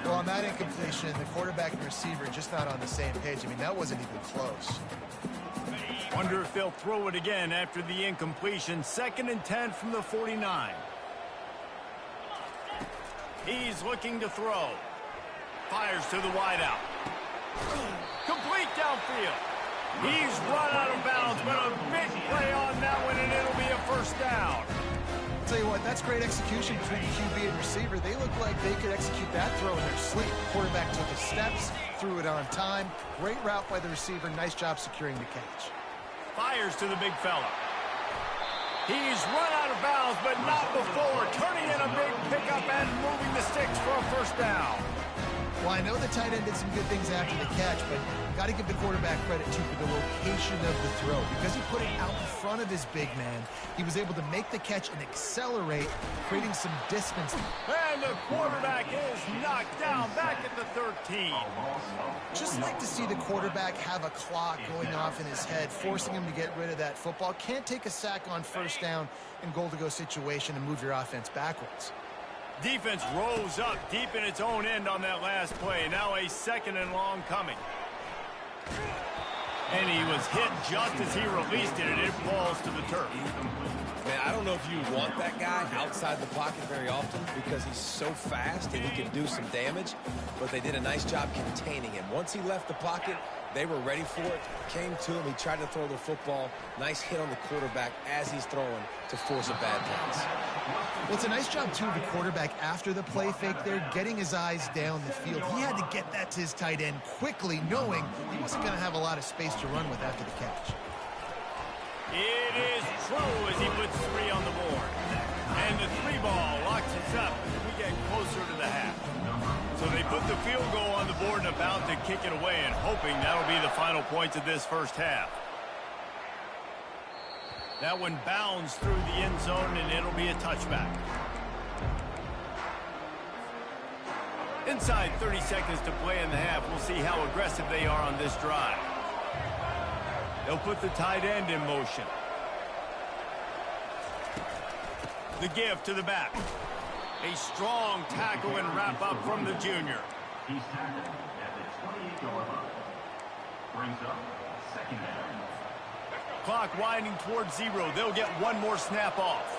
Well, on that incompletion, the quarterback and receiver just not on the same page. I mean, that wasn't even close. Wonder if they'll throw it again after the incompletion. 2nd and 10 from the 49. He's looking to throw. Fires to the wideout. Complete downfield. He's run out of bounds, but a big play on that one, and it'll be a 1st down. I'll tell you what, that's great execution between the QB and receiver. They look like they could execute that throw in their sleep. Quarterback took his steps, threw it on time. Great route by the receiver. Nice job securing the catch. Fires to the big fella. He's run out of bounds, but not before. Turning in a big pickup and moving the sticks for a 1st down. Well, I know the tight end did some good things after the catch, but got to give the quarterback credit, too, for the location of the throw. Because he put it out in front of his big man, he was able to make the catch and accelerate, creating some distance. And the quarterback is knocked down back at the 13. Just like to see the quarterback have a clock going off in his head, forcing him to get rid of that football. Can't take a sack on 1st down in goal-to-go situation and move your offense backwards. Defense rose up deep in its own end on that last play. Now a 2nd and long coming. And he was hit just as he released it, and it falls to the turf. Man, I don't know if you want that guy outside the pocket very often because he's so fast and he can do some damage, but they did a nice job containing him. Once he left the pocket, they were ready for it, came to him, he tried to throw the football. Nice hit on the quarterback as he's throwing to force a bad pass. Well, it's a nice job, too, of the quarterback after the play fake there, getting his eyes down the field. He had to get that to his tight end quickly, knowing he wasn't going to have a lot of space to run with after the catch. It is true as he puts 3 on the board. And the 3 ball locks us up as we get closer to the half. So they put the field goal on the board and about to kick it away, and hoping that'll be the final points of this 1st half. That one bounds through the end zone, and it'll be a touchback. Inside 30 seconds to play in the half. We'll see how aggressive they are on this drive. They'll put the tight end in motion. The give to the back. A strong tackle and wrap up from the junior. He's tackled at the 28-yard line. Brings up 2nd down. Clock winding towards 0. They'll get one more snap off.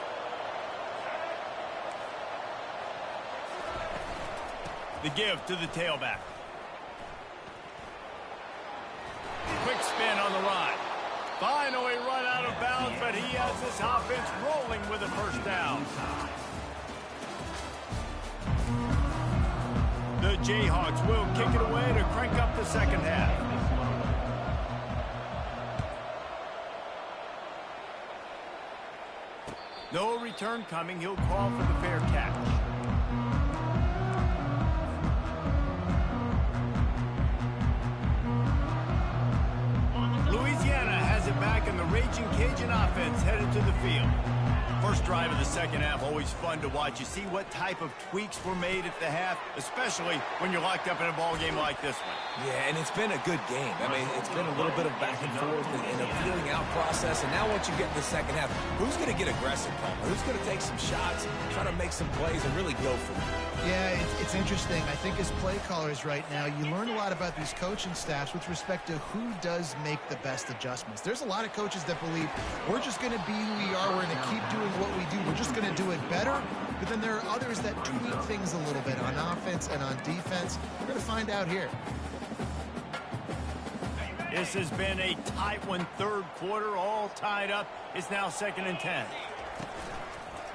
The give to the tailback. Quick spin on the run. Finally run out of bounds, but he has this offense rolling with a first down. The Jayhawks will kick it away to crank up the second half. No return coming. He'll call for the fair catch. Louisiana has it back, and the Raging Cajun offense headed to the field. First drive of the second half, always fun to watch. You see what type of tweaks were made at the half, especially when you're locked up in a ball game like this one. Yeah, and it's been a good game. I mean, it's been a little bit of back and forth and a feeling out process. And now once you get in the second half, who's going to get aggressive, Palmer? Who's going to take some shots, try to make some plays, and really go for it? Yeah, it's interesting. I think as play callers right now, you learn a lot about these coaching staffs with respect to who does make the best adjustments. There's a lot of coaches that believe we're just going to be who we are. We're going to keep doing what we do. We're just going to do it better. But then there are others that tweak things a little bit on offense and on defense. We're going to find out here. This has been a tight one, third quarter, all tied up. It's now 2nd and 10.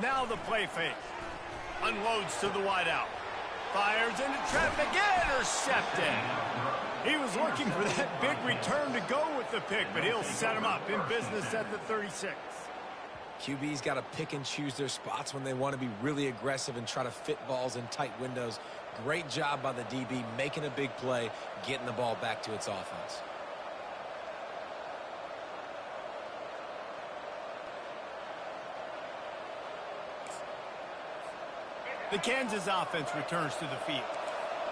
Now the play fake. Unloads to the wideout. Fires into traffic. Intercepted. He was looking for that big return to go with the pick, but he'll set him up in business at the 36. QB's got to pick and choose their spots when they want to be really aggressive and try to fit balls in tight windows. Great job by the DB making a big play, getting the ball back to its offense. The Kansas offense returns to the field.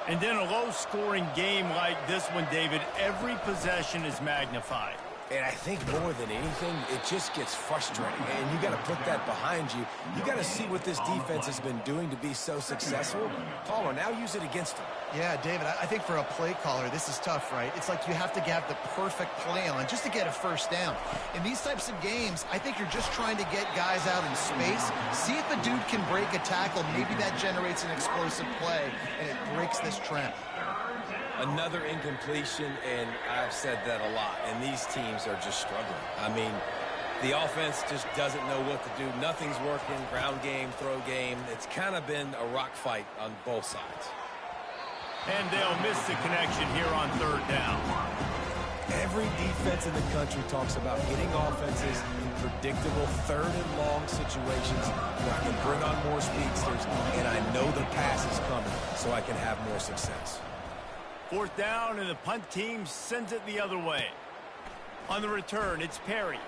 And in a low-scoring game like this one, David, every possession is magnified. And I think more than anything, it just gets frustrating. And you got to put that behind you. You got to see what this defense has been doing to be so successful. Palmer, now use it against them. Yeah, David, I think for a play caller, this is tough, right? It's like you have to have the perfect play on just to get a first down. In these types of games, I think you're just trying to get guys out in space, see if a dude can break a tackle. Maybe that generates an explosive play, and it breaks this trend. Another incompletion, and I've said that a lot, and these teams are just struggling. I mean, the offense just doesn't know what to do. Nothing's working, ground game, throw game. It's kind of been a rock fight on both sides. And they'll miss the connection here on third down. Every defense in the country talks about getting offenses in predictable third and long situations where I can bring on more speedsters, and I know the pass is coming, so I can have more success. Fourth down, and the punt team sends it the other way. On the return, it's Perry.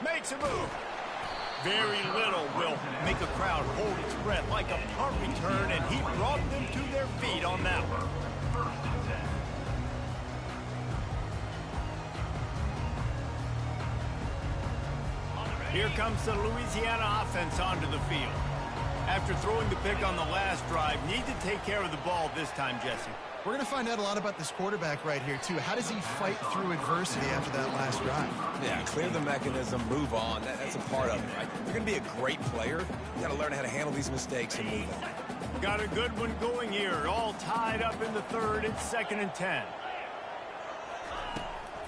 Makes a move. Very little will make a crowd hold its breath like a punt return, and he brought them to their feet on that one. Here comes the Louisiana offense onto the field. After throwing the pick on the last drive, need to take care of the ball this time, Jesse. We're going to find out a lot about this quarterback right here, too. How does he fight through adversity after that last drive? Yeah, clear the mechanism, move on. That's a part of it, right? You're going to be a great player. You got to learn how to handle these mistakes and move on. Got a good one going here. All tied up in the third. It's 2nd and 10.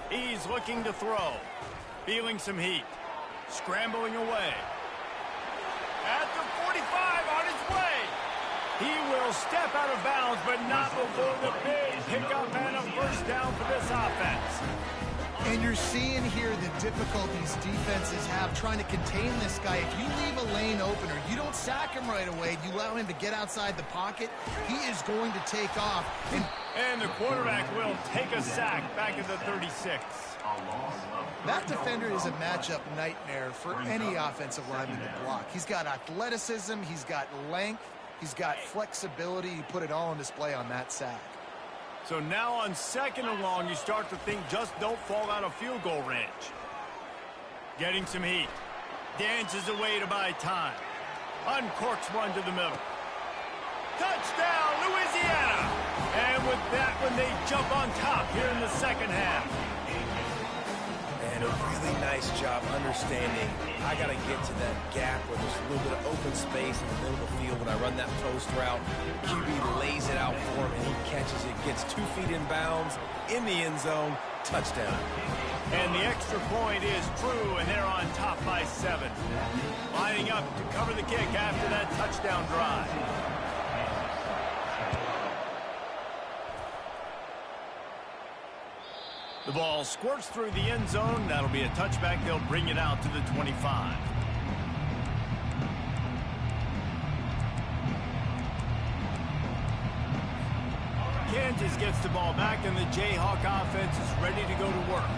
He's looking to throw. Feeling some heat. Scrambling away. At the 45, on his way. He will step out of bounds, but not before the big pickup and a first down for this offense. And you're seeing here the difficulties defenses have trying to contain this guy. If you leave a lane open or you don't sack him right away, you allow him to get outside the pocket, he is going to take off. And the quarterback will take a sack back at the 36. That defender is a matchup nightmare for any offensive lineman to block. He's got athleticism, he's got length, he's got flexibility. You put it all on display on that sack. So now on 2nd and long, you start to think just don't fall out of field goal range. Getting some heat. Dances away to buy time. Uncorks one to the middle. Touchdown, Louisiana! And with that one, they jump on top here in the second half. Really nice job understanding I got to get to that gap where there's a little bit of open space in the middle of the field when I run that post route. QB lays it out for him, and he catches it, gets 2 feet in bounds, in the end zone, touchdown. And the extra point is true, and they're on top by 7. Lining up to cover the kick after that touchdown drive. The ball squirts through the end zone. That'll be a touchback. They'll bring it out to the 25. Kansas gets the ball back, and the Jayhawk offense is ready to go to work.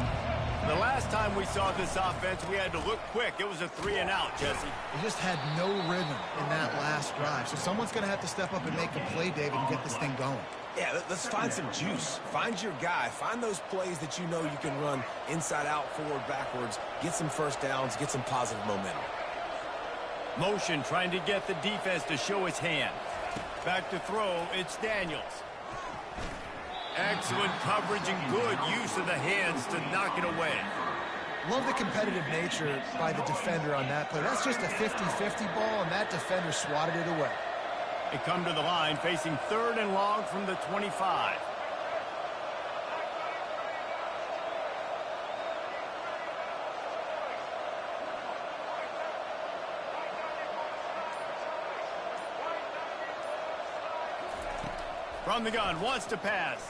The last time we saw this offense, we had to look quick. It was a 3-and-out, Jesse. They just had no rhythm in that last drive. So someone's going to have to step up and make a play, David, and get this thing going. Yeah, let's find some juice. Find your guy. Find those plays that you know you can run inside out, forward, backwards. Get some first downs. Get some positive momentum. Motion trying to get the defense to show his hand. Back to throw, it's Daniels. Excellent coverage and good use of the hands to knock it away. Love the competitive nature by the defender on that play. That's just a 50-50 ball, and that defender swatted it away. They come to the line facing 3rd and long from the 25. From the gun, wants to pass.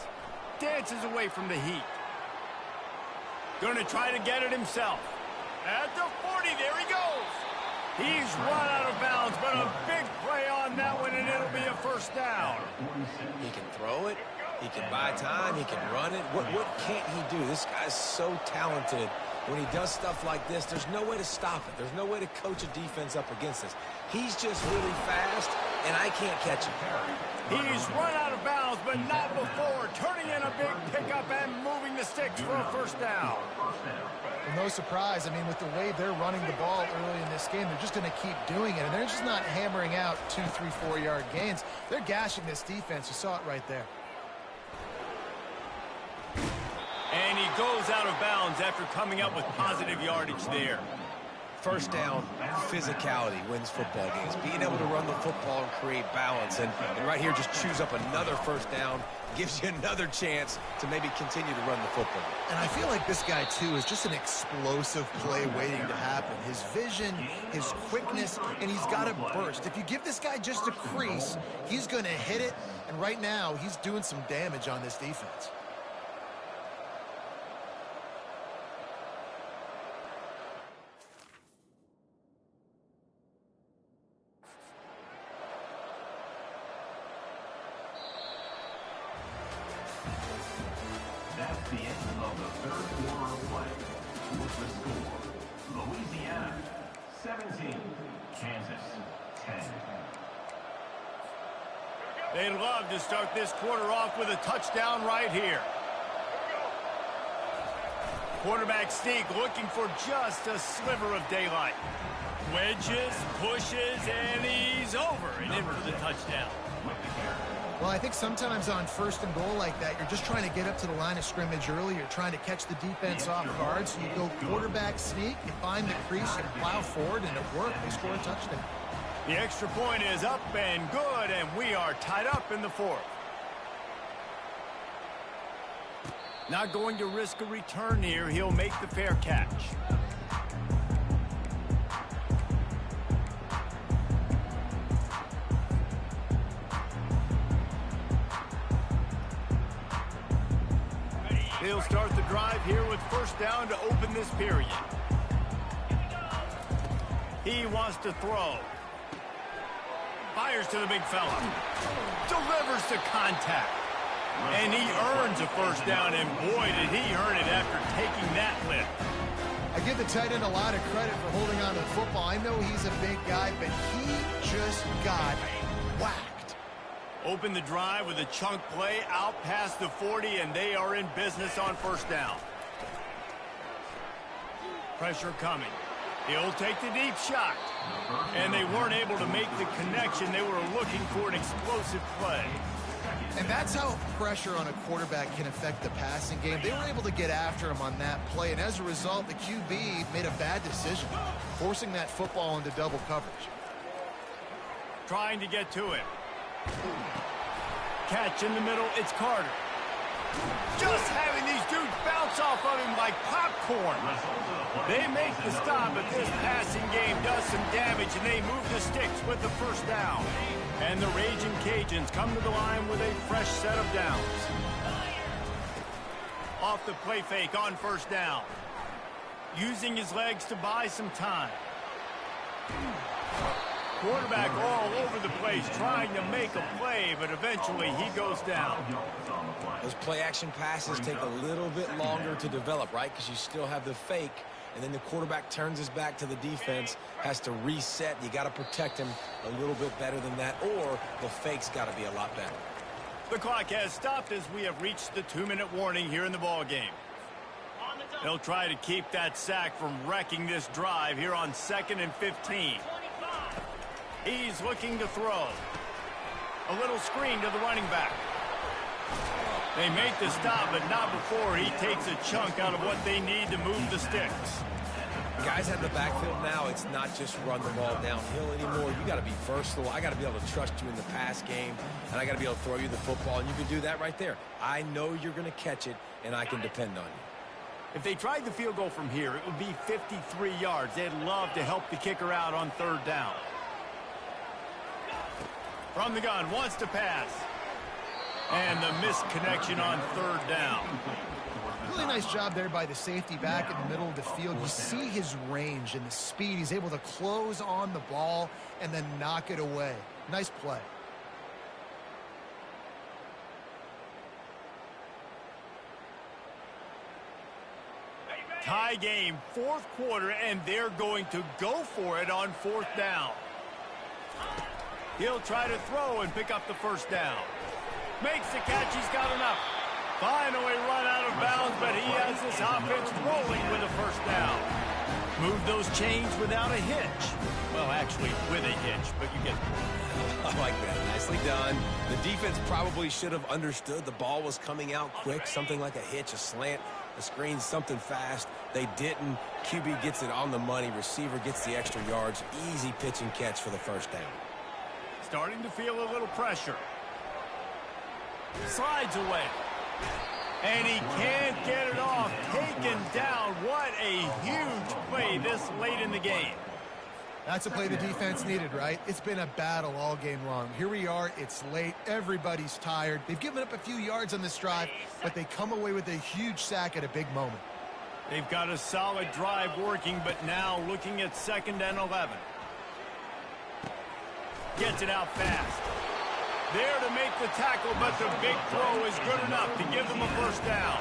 Dances away from the heat. Going to try to get it himself. At the 40, there he goes. He's run out of bounds, but a big play on that one, and it'll be a first down. He can throw it. He can buy time. He can run it. What can't he do? This guy's so talented. When he does stuff like this, there's no way to stop it. There's no way to coach a defense up against this. He's just really fast, and I can't catch him. He's run out of bounds, but not before. Turning in a big pickup and moving the sticks for a first down. Well, no surprise. I mean, with the way they're running the ball early in this game, they're just going to keep doing it. And they're just not hammering out 2, 3, 4-yard gains. They're gashing this defense. You saw it right there. And he goes out of bounds after coming up with positive yardage there. First down, physicality wins football games. Being able to run the football and create balance. And right here, just choose up another first down. Gives you another chance to maybe continue to run the football. And I feel like this guy, too, is just an explosive play waiting to happen. His vision, his quickness, and he's got a burst. If you give this guy just a crease, he's going to hit it. And right now, he's doing some damage on this defense. That's the end of the 3rd quarter of play. With the score, Louisiana 17, Kansas 10. They'd love to start this quarter off with a touchdown right here. Quarterback sneak looking for just a sliver of daylight. Wedges, pushes, and he's over and in for the touchdown. Well, I think sometimes on 1st and goal like that, you're just trying to get up to the line of scrimmage early. You're trying to catch the defense off guard. So you go quarterback sneak, you find the crease, you plow forward, and it worked. They score a touchdown. The extra point is up and good, and we are tied up in the 4th. Not going to risk a return here. He'll make the fair catch. He'll start the drive here with first down to open this period. He wants to throw. Fires to the big fella. Delivers to contact. And he earns a first down, and boy, did he earn it after taking that lift. I give the tight end a lot of credit for holding on to the football. I know he's a big guy, but he just got whacked. Open the drive with a chunk play out past the 40, and they are in business on first down. Pressure coming. He'll take the deep shot. And they weren't able to make the connection. They were looking for an explosive play. And that's how pressure on a quarterback can affect the passing game. They were able to get after him on that play, and as a result, the QB made a bad decision, forcing that football into double coverage. Trying to get to it. Catch in the middle, it's Carter. Just having these dudes bounce off of him like popcorn. They make the stop, but this passing game does some damage, and they move the sticks with the first down. And the Raging Cajuns come to the line with a fresh set of downs. Off the play fake on first down. Using his legs to buy some time. Quarterback all over the place trying to make a play, but eventually he goes down. Those play-action passes take a little bit longer to develop, right? Because you still have the fake, and then the quarterback turns his back to the defense, has to reset. You got to protect him a little bit better than that, or the fake's got to be a lot better. The clock has stopped as we have reached the 2-minute warning here in the ballgame. They'll try to keep that sack from wrecking this drive here on 2nd and 15. He's looking to throw. A little screen to the running back. They make the stop, but not before he takes a chunk out of what they need to move the sticks. Guys have the backfield now. It's not just run the ball downhill anymore. You got to be versatile. I got to be able to trust you in the pass game, and I got to be able to throw you the football, and you can do that right there. I know you're going to catch it, and I can depend on you. If they tried the field goal from here, it would be 53 yards. They'd love to help the kicker out on 3rd down. From the gun, wants to pass. And the missed connection on 3rd down. Really nice job there by the safety back in the middle of the field. You see his range and the speed. He's able to close on the ball and then knock it away. Nice play. Tie game, 4th quarter, and they're going to go for it on 4th down. He'll try to throw and pick up the first down. Makes the catch, he's got enough. Finally run out of bounds, but he has this offense rolling with a first down. Move those chains without a hitch. Well, actually, with a hitch, but you get it. I like that. Nicely done. The defense probably should have understood the ball was coming out quick, something like a hitch, a slant, a screen, something fast. They didn't. QB gets it on the money. Receiver gets the extra yards. Easy pitch and catch for the first down. Starting to feel a little pressure. Slides away. And he can't get it off. Taken down. What a huge play this late in the game. That's a play the defense needed, right? It's been a battle all game long. Here we are. It's late. Everybody's tired. They've given up a few yards on this drive, but they come away with a huge sack at a big moment. They've got a solid drive working, but now looking at 2nd and 11. Gets it out fast. There to make the tackle, but the big throw is good enough to give them a first down.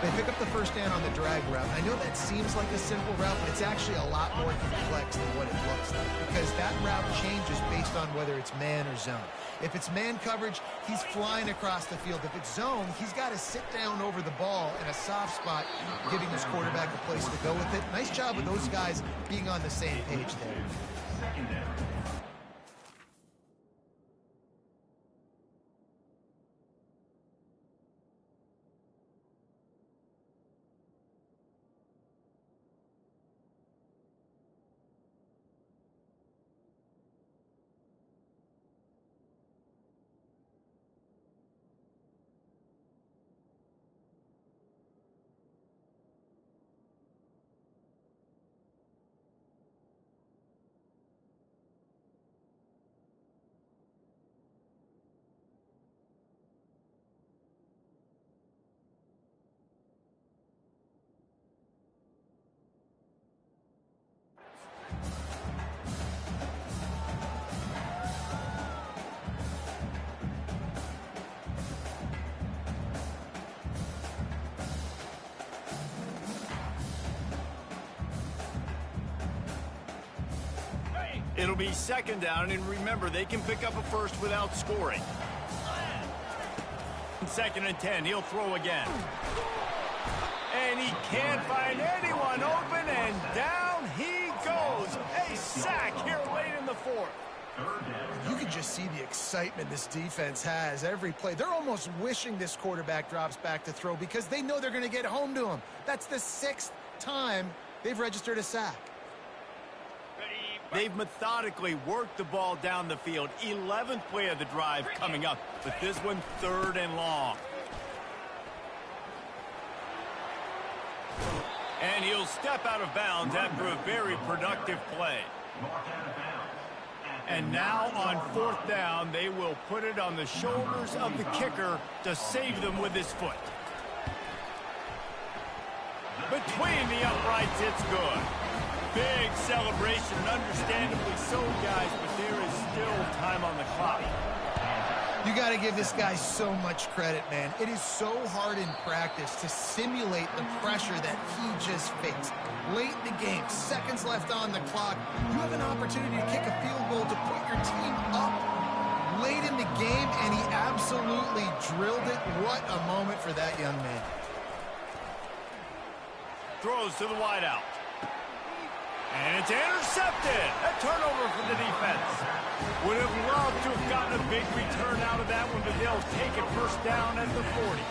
They pick up the first down on the drag route. I know that seems like a simple route, but it's actually a lot more complex than what it looks like because that route changes based on whether it's man or zone. If it's man coverage, he's flying across the field. If it's zone, he's got to sit down over the ball in a soft spot, giving his quarterback a place to go with it. Nice job with those guys being on the same page there. It'll be 2nd down, and remember, they can pick up a first without scoring. 2nd and 10, he'll throw again. And he can't find anyone open, and down he goes. A sack here late in the 4th. You can just see the excitement this defense has every play. They're almost wishing this quarterback drops back to throw because they know they're going to get home to him. That's the 6th time they've registered a sack. They've methodically worked the ball down the field. 11th play of the drive coming up, but this one 3rd and long. And he'll step out of bounds after a very productive play. And now on 4th down, they will put it on the shoulders of the kicker to save them with his foot. Between the uprights, it's good. Big celebration, and understandably so, guys, but there is still time on the clock. You got to give this guy so much credit, man. It is so hard in practice to simulate the pressure that he just faced. Late in the game, seconds left on the clock, you have an opportunity to kick a field goal to put your team up late in the game, and he absolutely drilled it. What a moment for that young man. Throws to the wideout. And it's intercepted. A turnover for the defense. Would have loved to have gotten a big return out of that one, but they'll take it 1st down at the 40.